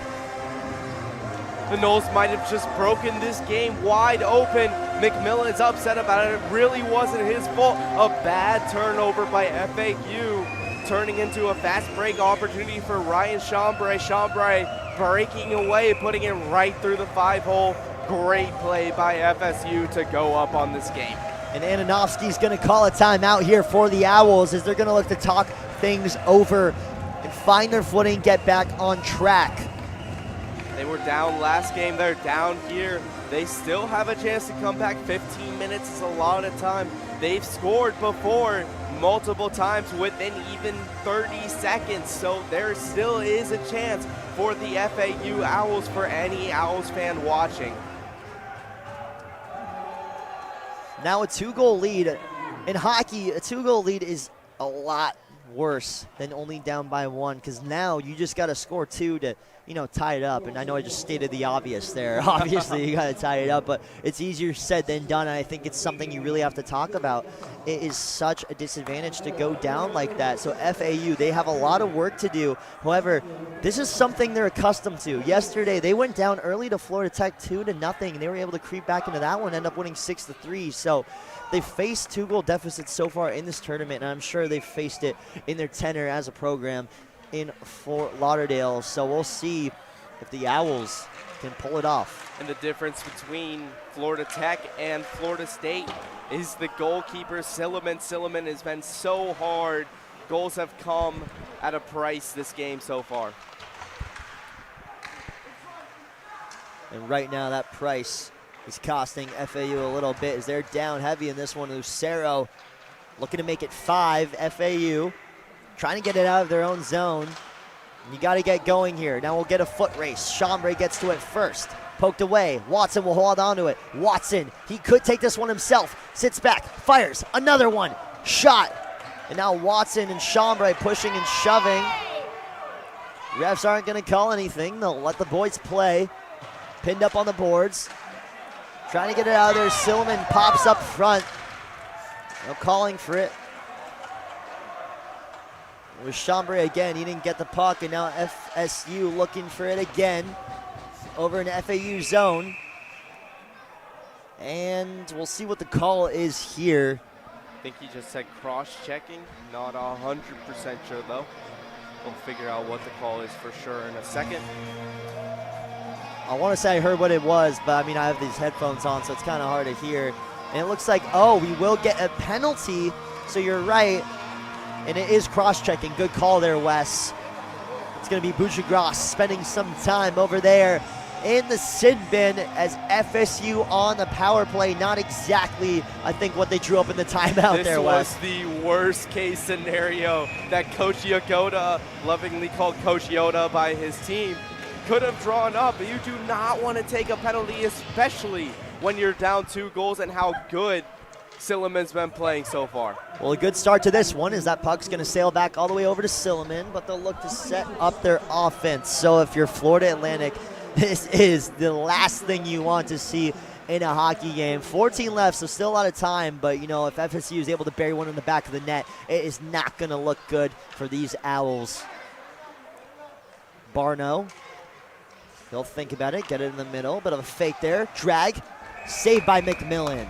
The Knowles might have just broken this game wide open. McMillan's upset about it. It really wasn't his fault. A bad turnover by FAU, turning into a fast break opportunity for Ryan Chambray. Chambray breaking away, putting it right through the 5-hole. Great play by FSU to go up on this game. And Ananovsky's going to call a timeout here for the Owls as they're going to look to talk things over and find their footing, get back on track. They were down last game, they're down here. They still have a chance to come back. 15 minutes is a lot of time. They've scored before multiple times within even 30 seconds, so there still is a chance for the FAU Owls, for any Owls fan watching. Now a 2-goal lead. In hockey, a 2-goal lead is a lot worse than only down by 1, because now you just got to score 2 to, tie it up. And I know I just stated the obvious there. Obviously, you got to tie it up, but it's easier said than done. And I think it's something you really have to talk about. It is such a disadvantage to go down like that. So FAU, they have a lot of work to do. However, this is something they're accustomed to. Yesterday, they went down early to Florida Tech 2-0, and they were able to creep back into that one, end up winning 6-3. So they've faced 2-goal deficits so far in this tournament, and I'm sure they've faced it in their tenure as a program in Fort Lauderdale. So we'll see if the Owls can pull it off. And the difference between Florida Tech and Florida State is the goalkeeper, Silliman. Silliman has been so hard. Goals have come at a price this game so far. And right now that price is costing FAU a little bit as they're down heavy in this one. Lucero looking to make it 5. FAU trying to get it out of their own zone. You got to get going here. Now we'll get a foot race. Chambray gets to it first. Poked away. Watson will hold on to it. Watson, he could take this one himself. Sits back, fires. Another one. Shot And now Watson and Chambray pushing and shoving. Refs aren't going to call anything. They'll let the boys play. Pinned up on the boards. Trying to get it out of there. Silliman pops up front. No calling for it. It was Chambray again. He didn't get the puck, and now FSU looking for it again over in FAU zone. And we'll see what the call is here. I think he just said cross-checking. Not 100% sure, though. We'll figure out what the call is for sure in a second. I want to say I heard what it was, but I mean, I have these headphones on, so it's kind of hard to hear. And it looks like, oh, we will get a penalty. So you're right. And it is cross-checking. Good call there, Wes. It's going to be Bouchagras spending some time over there in the sin bin as FSU on the power play. Not exactly, I think, what they drew up in the timeout there, Wes. This was the worst-case scenario that Coach Yoda, lovingly called Coach Yoda by his team, could have drawn up. But you do not want to take a penalty, especially when you're down 2 goals, and how good Silliman's been playing so far. Well, a good start to this one is that puck's going to sail back all the way over to Silliman, but they'll look to set up their offense. So if you're Florida Atlantic, this is the last thing you want to see in a hockey game. 14 left, so still a lot of time, but, you know, if FSU is able to bury one in the back of the net, it is not going to look good for these Owls. Barno, he'll think about it, get it in the middle, bit of a fake there, drag, saved by McMillan.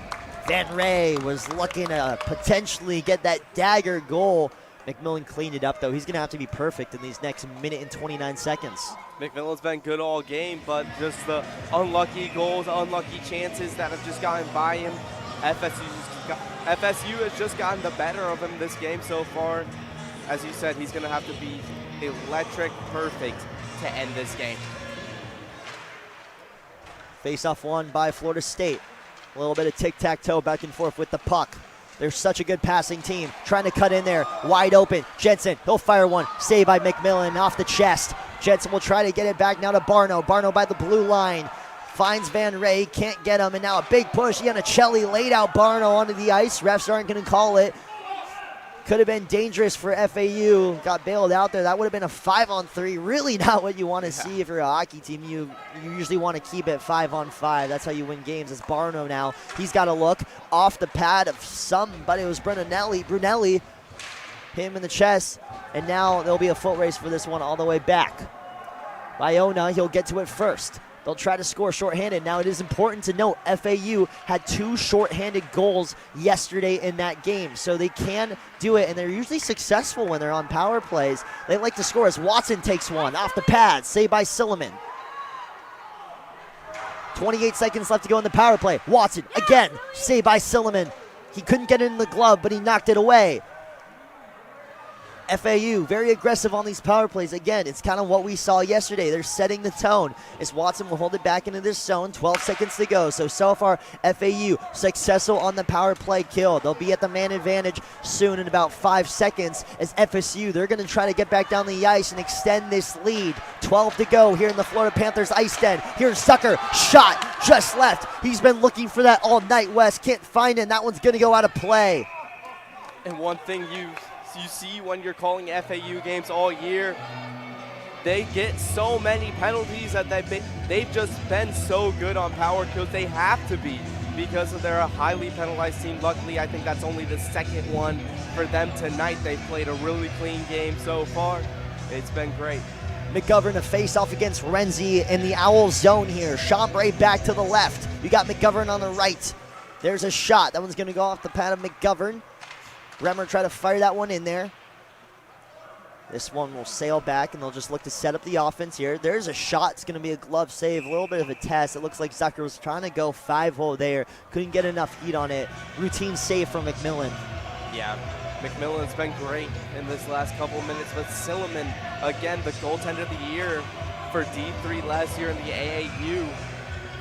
Van Ray was looking to potentially get that dagger goal. McMillan cleaned it up, though. He's going to have to be perfect in these next minute and 29 seconds. McMillan's been good all game, but just the unlucky goals, unlucky chances that have just gotten by him. FSU has just gotten the better of him this game so far. As you said, he's going to have to be electric perfect to end this game. Face-off won by Florida State. A little bit of tic-tac-toe back and forth with the puck. They're such a good passing team. Trying to cut in there. Wide open. Jensen, he'll fire one. Saved by McMillan off the chest. Jensen will try to get it back now to Barno. Barno by the blue line. Finds Van Ray. Can't get him. And now a big push. Iannicelli laid out Barno onto the ice. Refs aren't going to call it. Could have been dangerous for FAU. Got bailed out there. That would have been a 5-on-3. Really not what you want to see if you're a hockey team. You usually want to keep it 5-on-5. That's how you win games. It's Barno now. He's got to look off the pad of somebody. It was Brunelli. Him in the chest. And now there'll be a foot race for this one all the way back. Iona, he'll get to it first. They'll try to score shorthanded. Now, it is important to note FAU had 2 shorthanded goals yesterday in that game, so they can do it, and they're usually successful when they're on power plays. They like to score as Watson takes one off the pad, saved by Silliman. 28 seconds left to go in the power play. Watson, again, saved by Silliman. He couldn't get it in the glove, but he knocked it away. FAU, very aggressive on these power plays. Again, it's kind of what we saw yesterday. They're setting the tone as Watson will hold it back into this zone. 12 seconds to go. So far, FAU successful on the power play kill. They'll be at the man advantage soon in about 5 seconds as FSU, they're going to try to get back down the ice and extend this lead. 12 to go here in the Florida Panthers IceDen. Here's Zucker, shot, just left. He's been looking for that all night, West. Can't find it, and that one's going to go out of play. And one thing you see when you're calling FAU games all year, they get so many penalties that they've just been so good on power kills. They have to be, because they're a highly penalized team. Luckily, I think that's only the second one for them tonight. They've played a really clean game so far. It's been great. McGovern to face off against Renzi in the Owl zone here. Chambray back to the left. You got McGovern on the right. There's a shot. That one's going to go off the pad of McGovern. Bremer try to fire that one in there. This one will sail back, and they'll just look to set up the offense here. There's a shot. It's going to be a glove save. A little bit of a test. It looks like Zucker was trying to go 5-hole there. Couldn't get enough heat on it. Routine save from McMillan. Yeah, McMillan's been great in this last couple minutes, but Silliman, again, the goaltender of the year for D3 last year in the AAU,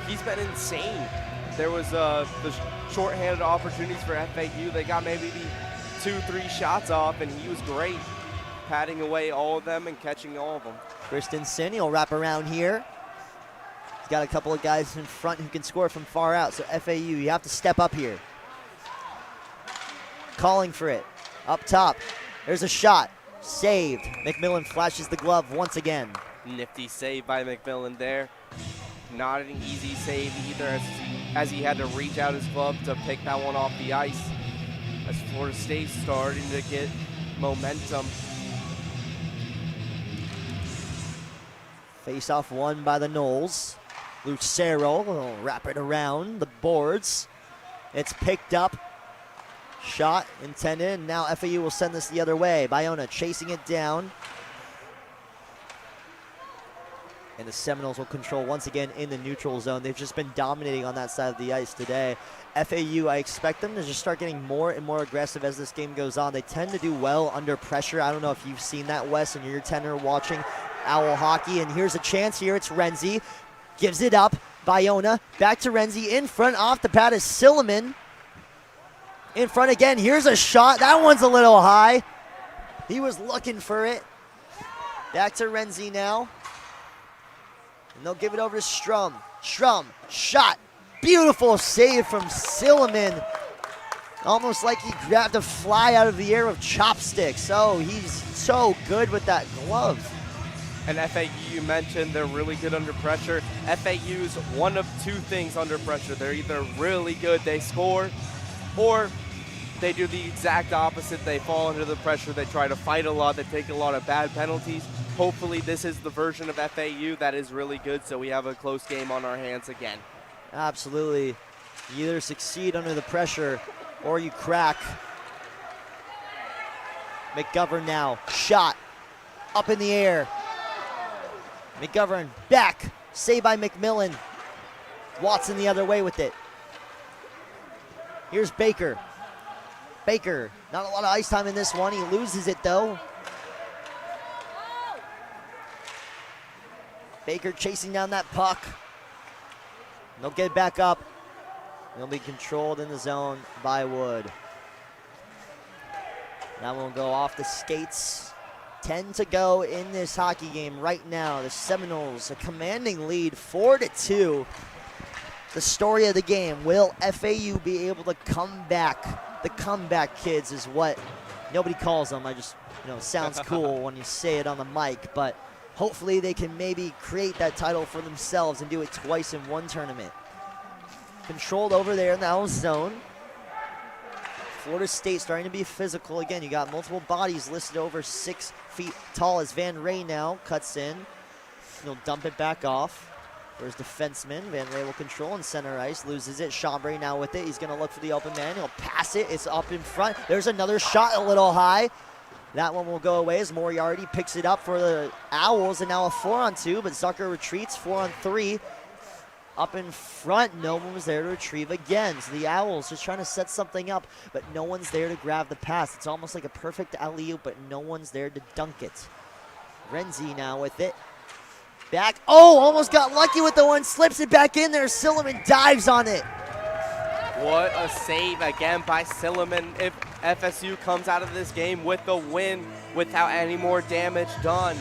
he's been insane. There was the shorthanded opportunities for FAU. They got maybe 2-3 shots off, and he was great, patting away all of them and catching all of them. Christensen, he'll wrap around here. He's got a couple of guys in front who can score from far out, so FAU, you have to step up here. Calling for it. Up top, there's a shot. Saved. McMillan flashes the glove once again. Nifty save by McMillan there. Not an easy save either, as he had to reach out his glove to pick that one off the ice. As Florida State starting to get momentum. Face-off won by the Noles. Lucero will wrap it around the boards. It's picked up. Shot intended, and now FAU will send this the other way. Bayona chasing it down. And the Seminoles will control once again in the neutral zone. They've just been dominating on that side of the ice today. FAU, I expect them to just start getting more and more aggressive as this game goes on. They tend to do well under pressure. I don't know if you've seen that, Wes, and you're tenor watching Owl hockey. And here's a chance here. It's Renzi. Gives it up. Bayona back to Renzi. In front off the pad is Silliman. In front again. Here's a shot. That one's a little high. He was looking for it. Back to Renzi now. And they'll give it over to Strum. Strum, shot. Beautiful save from Silliman. Almost like he grabbed a fly out of the air with chopsticks. Oh, he's so good with that glove. And FAU, you mentioned they're really good under pressure. FAU's one of two things under pressure. They're either really good, they score, or they do the exact opposite. They fall under the pressure, they try to fight a lot, they take a lot of bad penalties. Hopefully this is the version of FAU that is really good, so we have a close game on our hands again. Absolutely. You either succeed under the pressure or you crack. McGovern now, shot, up in the air. McGovern back, saved by McMillan. Watson the other way with it. Here's Baker. Baker, not a lot of ice time in this one. He loses it though. Baker chasing down that puck. They'll get back up. They'll be controlled in the zone by Wood. That one will go off the skates. 10 to go in this hockey game right now. The Seminoles a commanding lead, 4-2. The story of the game, will FAU be able to come back? The comeback kids is what nobody calls them. I just, sounds cool when you say it on the mic, but hopefully they can maybe create that title for themselves and do it twice in one tournament. Controlled over there in the Owl zone. Florida State starting to be physical again. You got multiple bodies listed over 6 feet tall as Van Ray now cuts in. He'll dump it back off. There's defenseman. Van Ray will control in center ice. Loses it. Chambray now with it. He's going to look for the open man. He'll pass it. It's up in front. There's another shot a little high. That one will go away as Moriarty picks it up for the Owls, and now a 4-on-2, but Zucker retreats 4-on-3. Up in front, no one was there to retrieve again. So the Owls just trying to set something up, but no one's there to grab the pass. It's almost like a perfect alley-oop, but no one's there to dunk it. Renzi now with it. Back, almost got lucky with the one, slips it back in there. Silliman dives on it. What a save again by Silliman. If FSU comes out of this game with the win without any more damage done,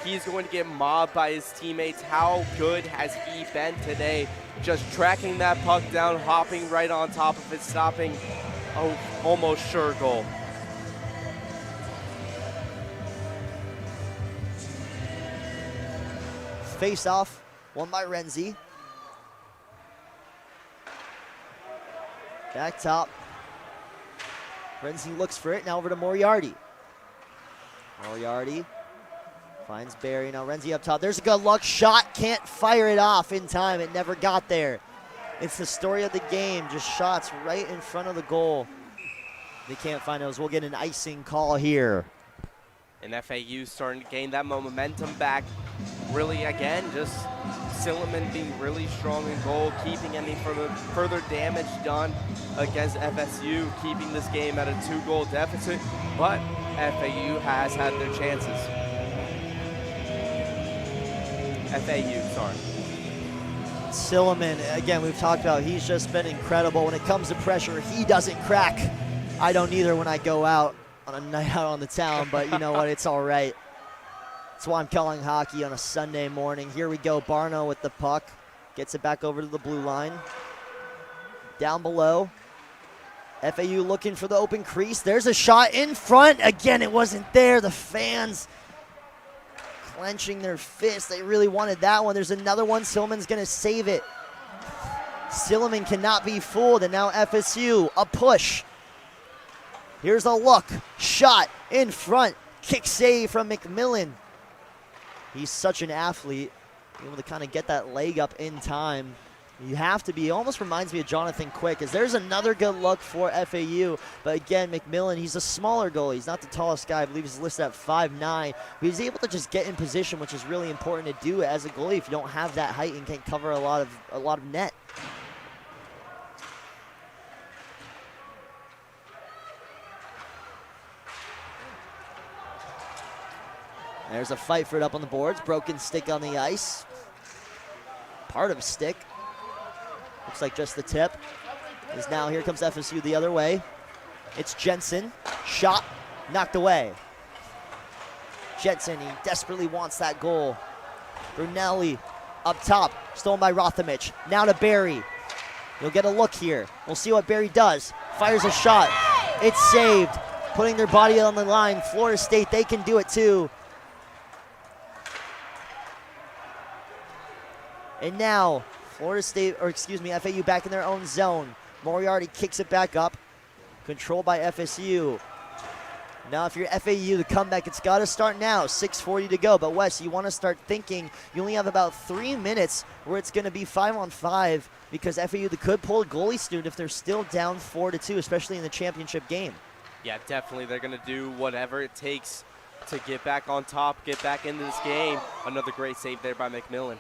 he's going to get mobbed by his teammates. How good has he been today? Just tracking that puck down, hopping right on top of it, stopping a almost sure goal. Face off, won by Renzi. Back top. Renzi looks for it, now over to Moriarty. Moriarty finds Barry, now Renzi up top. There's a good luck shot, can't fire it off in time. It never got there. It's the story of the game, just shots right in front of the goal. They can't find those. We'll get an icing call here. And FAU starting to gain that momentum back. Really, again, just Silliman being really strong in goal, keeping any further damage done against FSU, keeping this game at a 2-goal deficit. But FAU has had their chances. FAU, sorry. Silliman, again, we've talked about, he's just been incredible. When it comes to pressure, he doesn't crack. I don't either when I go out on a night out on the town, but you know what, it's all right. That's why I'm calling hockey on a Sunday morning. Here we go, Barno with the puck. Gets it back over to the blue line. Down below, FAU looking for the open crease. There's a shot in front. Again, it wasn't there. The fans clenching their fists. They really wanted that one. There's another one. Silliman's going to save it. Silliman cannot be fooled, and now FSU, a push. Here's a look. Shot in front. Kick save from McMillan. He's such an athlete, able to kind of get that leg up in time. You have to be. Almost reminds me of Jonathan Quick, as there's another good look for FAU. But again, McMillan, he's a smaller goalie. He's not the tallest guy. I believe he's listed at 5'9". But he's able to just get in position, which is really important to do as a goalie if you don't have that height and can't cover a lot of net. There's a fight for it up on the boards. Broken stick on the ice. Part of a stick. Looks like just the tip. Is now, here comes FSU the other way. It's Jensen. Shot. Knocked away. Jensen, he desperately wants that goal. Brunelli up top. Stolen by Rothamich. Now to Barry. You'll get a look here. We'll see what Barry does. Fires a shot. It's saved. Putting their body on the line. Florida State, they can do it too. And now, FAU back in their own zone. Moriarty kicks it back up. Controlled by FSU. Now, if you're FAU, the comeback, it's got to start now. 6:40 to go. But, Wes, you want to start thinking you only have about 3 minutes where it's going to be 5-on-5 because FAU could pull a goalie student if they're still down 4-2, especially in the championship game. Yeah, definitely. They're going to do whatever it takes to get back on top, get back into this game. Another great save there by McMillan.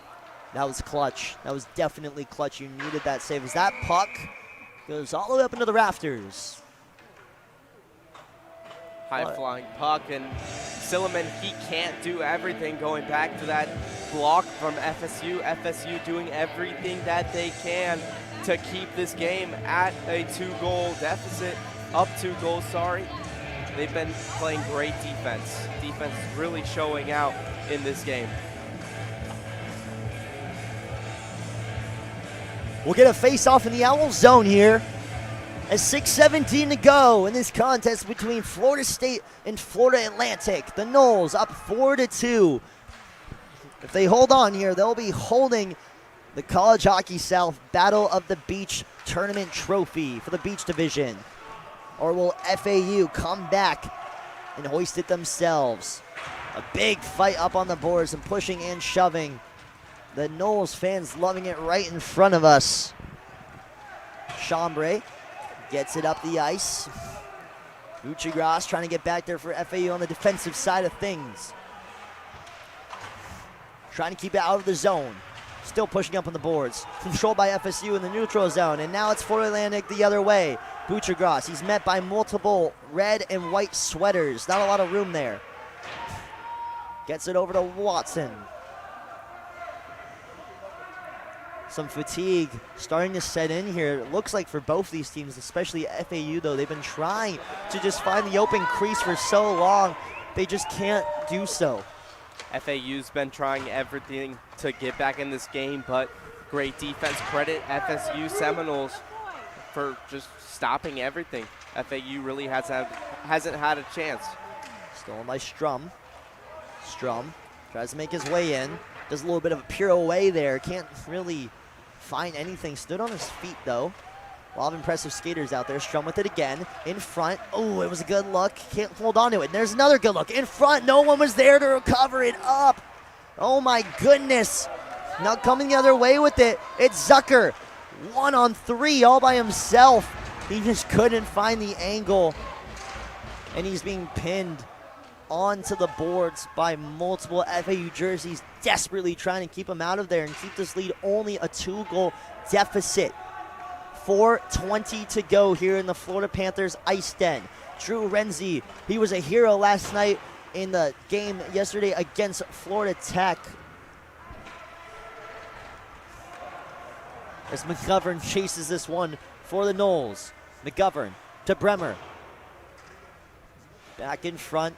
That was clutch. That was definitely clutch. You needed that save. As that puck goes all the way up into the rafters. High-flying puck, and Silliman, he can't do everything. Going back to that block from FSU. FSU doing everything that they can to keep this game at a 2-goal deficit. Up 2 goals, sorry. They've been playing great defense. Defense is really showing out in this game. We'll get a face-off in the Owl zone here. As 6:17 to go in this contest between Florida State and Florida Atlantic. The Noles up 4-2. If they hold on here, they'll be holding the College Hockey South Battle of the Beach Tournament Trophy for the Beach Division. Or will FAU come back and hoist it themselves? A big fight up on the boards and pushing and shoving. The Noles fans loving it right in front of us. Chambray gets it up the ice. Uchigras trying to get back there for FAU on the defensive side of things. Trying to keep it out of the zone. Still pushing up on the boards. Controlled by FSU in the neutral zone. And now it's Florida Atlantic the other way. Buchagras, he's met by multiple red and white sweaters. Not a lot of room there. Gets it over to Watson. Some fatigue starting to set in here. It looks like for both these teams, especially FAU though, they've been trying to just find the open crease for so long. They just can't do so. FAU's been trying everything to get back in this game, but great defense. Credit FSU Seminoles for just stopping everything. FAU really hasn't had a chance. Stolen by Strum. Strum tries to make his way in. Does a little bit of a pirouette there. Can't really find anything. Stood on his feet though. A lot of impressive skaters out there. Strum with it again. In front. Oh, it was a good look. Can't hold on to it. And there's another good look. In front. No one was there to recover it up. Oh my goodness. Now coming the other way with it. It's Zucker. 1-on-3 all by himself. He just couldn't find the angle. And he's being pinned onto the boards by multiple FAU jerseys, desperately trying to keep him out of there and keep this lead only a 2-goal deficit. 4:20 to go here in the Florida Panthers IceDen. Drew Renzi, he was a hero last night in the game yesterday against Florida Tech. As McGovern chases this one for the Noles. McGovern to Bremer. Back in front.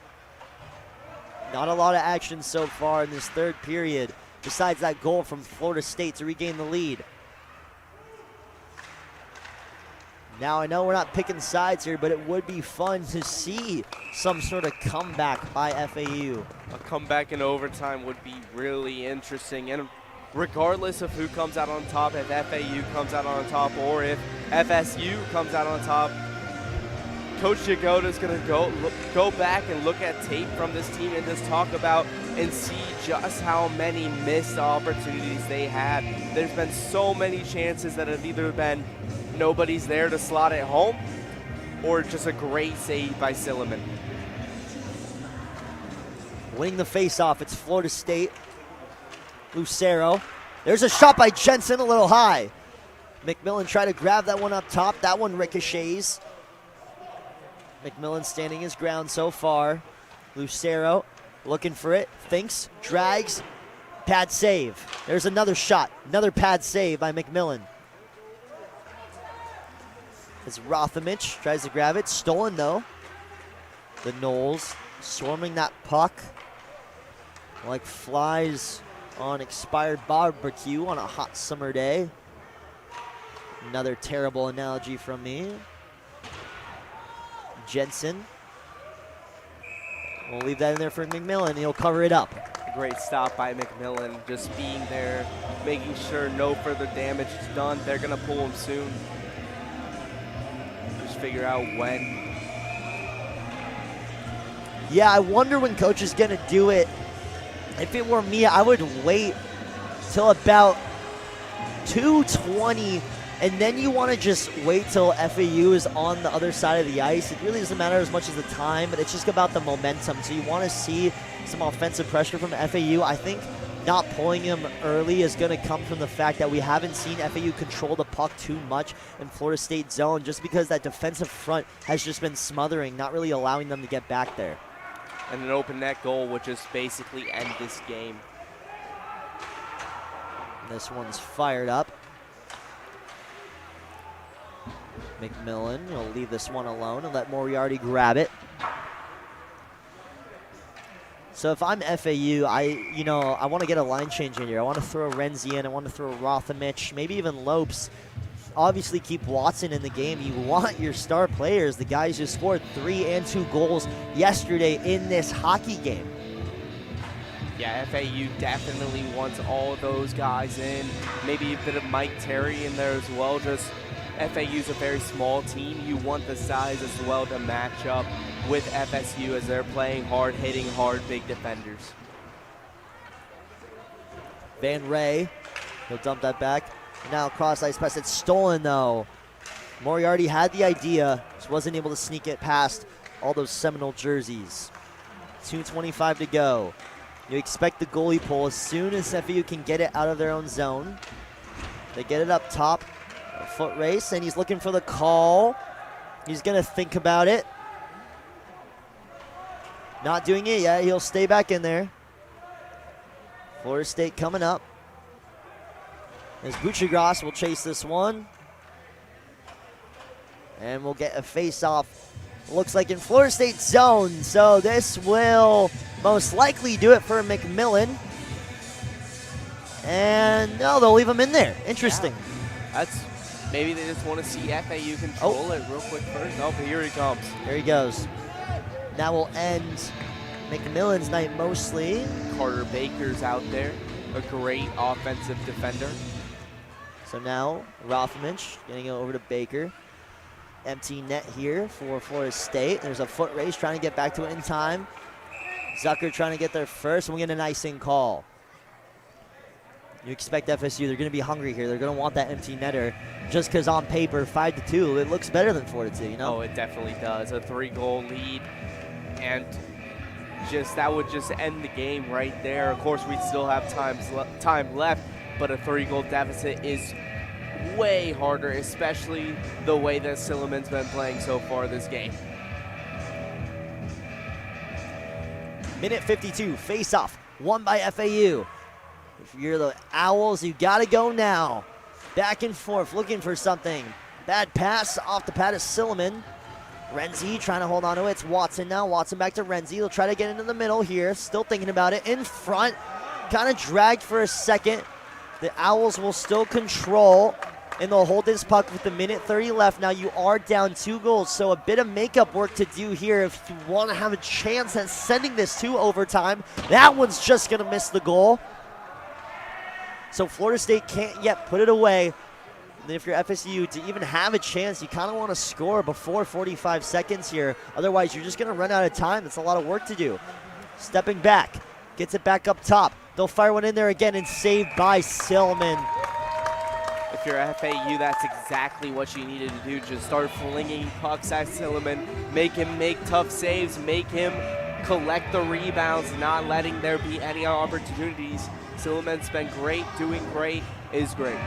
Not a lot of action so far in this third period, besides that goal from Florida State to regain the lead. Now, I know we're not picking sides here, but it would be fun to see some sort of comeback by FAU. A comeback in overtime would be really interesting. And regardless of who comes out on top, if FAU comes out on top or if FSU comes out on top, Coach Jagoda is going to go back and look at tape from this team and just talk about and see just how many missed opportunities they had. There's been so many chances that have either been nobody's there to slot it home or just a great save by Silliman. Winning the face-off, it's Florida State. Lucero. There's a shot by Jensen, a little high. McMillan tried to grab that one up top. That one ricochets. McMillan standing his ground so far. Lucero looking for it. Thinks, drags, pad save. There's another shot. Another pad save by McMillan. As Rothamich tries to grab it. Stolen though. The Knowles swarming that puck like flies on expired barbecue on a hot summer day. Another terrible analogy from me. Jensen. We'll leave that in there for McMillan. He'll cover it up. A great stop by McMillan, just being there, making sure no further damage is done. They're going to pull him soon. Just figure out when. Yeah, I wonder when coach is going to do it. If it were me, I would wait till about 2:20, and then you want to just wait till FAU is on the other side of the ice. It really doesn't matter as much as the time, but it's just about the momentum. So you want to see some offensive pressure from FAU. I think not pulling him early is going to come from the fact that we haven't seen FAU control the puck too much in Florida State zone, just because that defensive front has just been smothering, not really allowing them to get back there. And an open net goal would just basically end this game. This one's fired up. McMillan will leave this one alone and let Moriarty grab it. So if I'm FAU, I want to get a line change in here. I want to throw Renzi in. I want to throw Rothamich, maybe even Lopes. Obviously keep Watson in the game. You want your star players, the guys who scored 3 and 2 goals yesterday in this hockey game. Yeah, FAU definitely wants all those guys in. Maybe a bit of Mike Terry in there as well. Just FAU's a very small team. You want the size as well to match up with FSU as they're playing hard, hitting hard, big defenders. Van Ray, he'll dump that back. Now cross ice pass, it's stolen though. Moriarty had the idea, just wasn't able to sneak it past all those Seminole jerseys. 2:25 to go. You expect the goalie pull as soon as FAU can get it out of their own zone. They get it up top, a foot race, and he's looking for the call. He's gonna think about it. Not doing it yet, he'll stay back in there. Florida State coming up. As Buchagras will chase this one. And we'll get a face-off, looks like in Florida State zone. So this will most likely do it for McMillan. And no, they'll leave him in there. Interesting. Yeah. Maybe they just want to see FAU control it real quick first. Oh, but here he comes. There he goes. That will end McMillan's night mostly. Carter Baker's out there, a great offensive defender. So now Rothamich getting it over to Baker. Empty net here for Florida State. There's a foot race trying to get back to it in time. Zucker trying to get there first, and we get an icing call. You expect FSU, they're going to be hungry here. They're going to want that empty netter just because on paper, 5-2, it looks better than 4-2, you know? Oh, it definitely does. A 3-goal lead, and that would just end the game right there. Of course, we'd still have time left, but a 3-goal deficit is way harder, especially the way that Silliman's been playing so far this game. Minute 52, face-off, won by FAU. If you're the Owls, you got to go now. Back and forth, looking for something. Bad pass off the pad of Silliman. Renzi trying to hold on to it. It's Watson now. Watson back to Renzi. He'll try to get into the middle here. Still thinking about it. In front. Kind of dragged for a second. The Owls will still control. and they'll hold this puck with a minute 30 left. Now you are down 2 goals, so a bit of makeup work to do here if you want to have a chance at sending this to overtime. That one's just going to miss the goal. So Florida State can't yet put it away. And if you're FSU, to even have a chance, you kind of want to score before 45 seconds here. Otherwise, you're just going to run out of time. That's a lot of work to do. Stepping back, gets it back up top. They'll fire one in there again and saved by Silliman. If you're FAU, that's exactly what you needed to do. Just start flinging pucks at Silliman, make him make tough saves, make him collect the rebounds, not letting there be any opportunities. Silliman's been great, doing great, is great.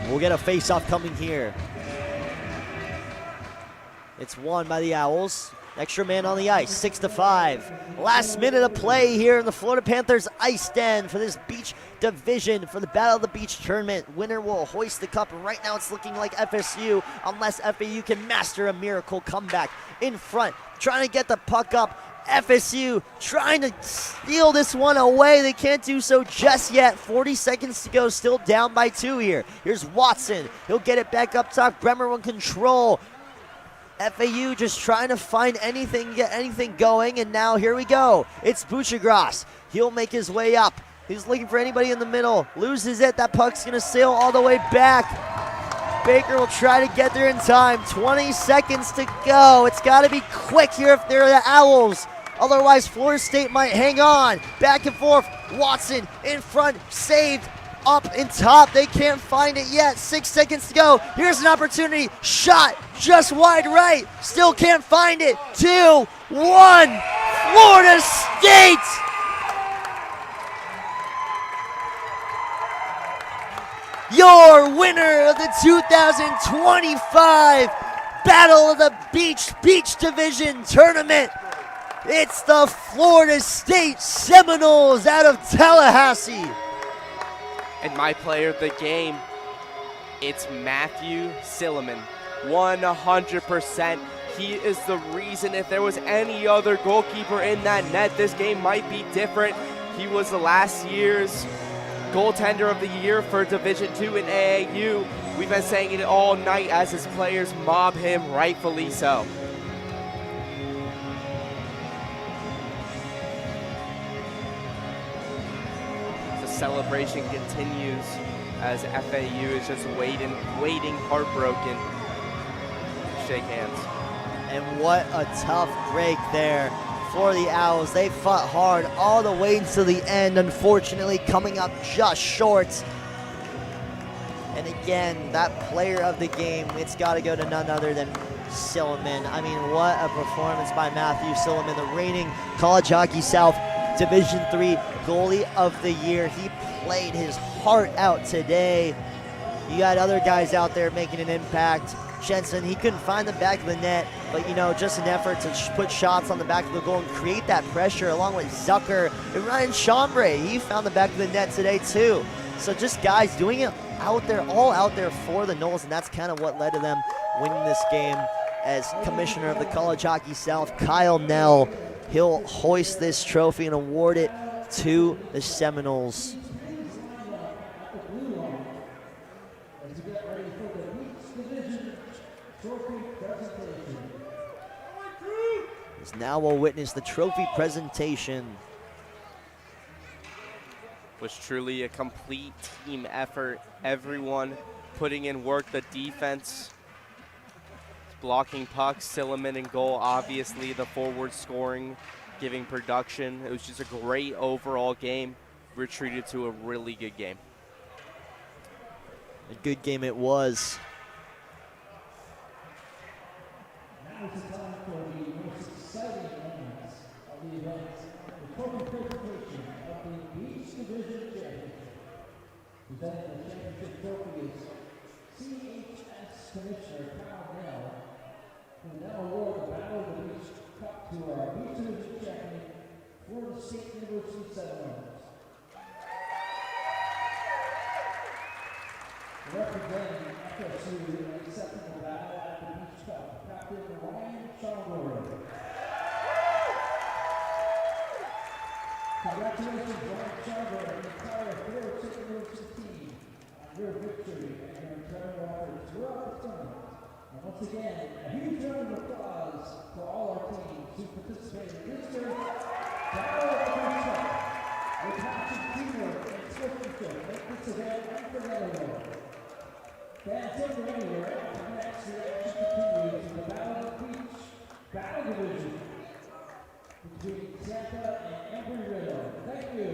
We'll get a face-off coming here. It's won by the Owls. Extra man on the ice, 6-5. Last minute of play here in the Florida Panthers IceDen for this Beach Division for the Battle of the Beach tournament. Winner will hoist the cup. Right now it's looking like FSU, unless FAU can master a miracle comeback in front. Trying to get the puck up. FSU trying to steal this one away. They can't do so just yet. 40 seconds to go, still down by 2 here. Here's Watson. He'll get it back up top. Bremer will control. FAU just trying to find anything, get anything going, and now here we go. It's Buchagras. He'll make his way up. He's looking for anybody in the middle. Loses it. That puck's going to sail all the way back. Baker will try to get there in time. 20 seconds to go. It's got to be quick here if they're the Owls. Otherwise, Florida State might hang on. Back and forth. Watson in front. Saved. Up and top. They can't find it yet. 6 seconds to go. Here's an opportunity. Shot just wide right. Still can't find it. 2-1. Florida State. Your winner of the 2025 Battle of the Beach Division Tournament. It's the Florida State Seminoles out of Tallahassee. And my player of the game, it's Matthew Silliman. 100%. He is the reason. If there was any other goalkeeper in that net, this game might be different. He was the last year's goaltender of the year for Division II in AAU. We've been saying it all night as his players mob him, rightfully so. Celebration continues as FAU is just waiting heartbroken to shake hands. And what a tough break there for the Owls. They fought hard all the way to the end, unfortunately coming up just short. And again, that player of the game, it's got to go to none other than Silliman. I mean, what a performance by Matthew Silliman, the reigning College Hockey South Division III Goalie of the Year. He played his heart out today. You got other guys out there making an impact. Jensen, he couldn't find the back of the net, but you know, just an effort to put shots on the back of the goal and create that pressure, along with Zucker and Ryan Chambray. He found the back of the net today too. So just guys doing it out there, all out there for the Noles, and that's kind of what led to them winning this game. As Commissioner of the College Hockey South, Kyle Nell, he'll hoist this trophy and award it to the Seminoles. As now we'll witness the trophy presentation. Was truly a complete team effort. Everyone putting in work. The defense blocking pucks, Silliman in goal, obviously the forward scoring, giving production. It was just a great overall game. We were treated to a really good game. A good game it was. Now is the time for the most exciting moments of the event, the trophy presentation of the Beach Division Championship. Presenting the championship trophy is CHS Commissioner Kyle Nell, who now award the Battle of the Beach Cup to our Beach Division champion, Florida State University Seminoles. Representing FSU and accepting the battle at the Beach Cup, Captain Ryan Chambray. Congratulations, Ryan Chandler and the entire Florida State University team on your victory and your incredible efforts throughout the tournament. And once again, a huge round of applause for all our teams who participated in this year's Battle of the Beach. With passion, teamwork, and sportsmanship, make this event unforgettable. Fans don't go anywhere. Up next, the action continues in the Battle of the Beach Battle Division between Santa and Embry-Riddle. Thank you.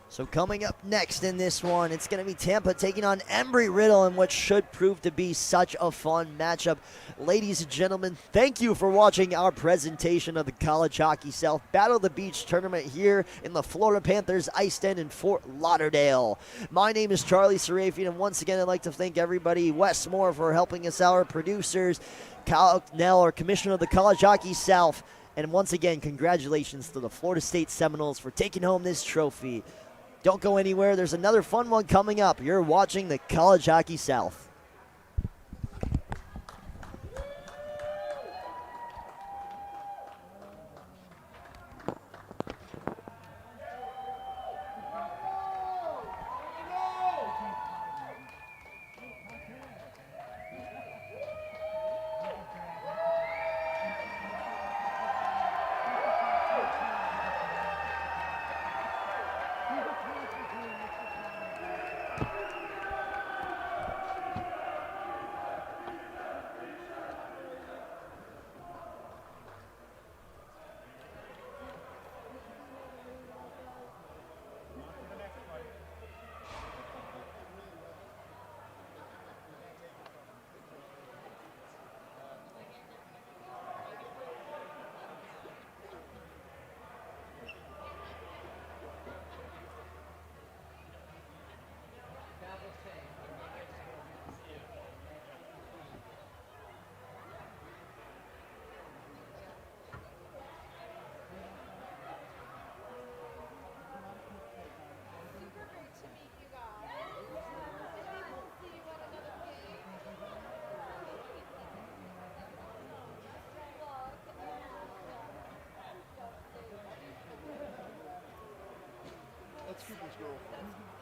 So coming up next in this one, it's going to be Tampa taking on Embry-Riddle in what should prove to be such a fun matchup. Ladies and gentlemen, thank you for watching our presentation of the College Hockey South Battle of the Beach tournament here in the Florida Panthers IceDen in Fort Lauderdale. My name is Charlie Serafian, and once again, I'd like to thank everybody, Wes Moore for helping us out, our producers, Kyle Knell, our commissioner of the College Hockey South, and once again, congratulations to the Florida State Seminoles for taking home this trophy. Don't go anywhere. There's another fun one coming up. You're watching the College Hockey South. Super great to meet you guys. Maybe we'll see you at another game. That's Cooper's girlfriend.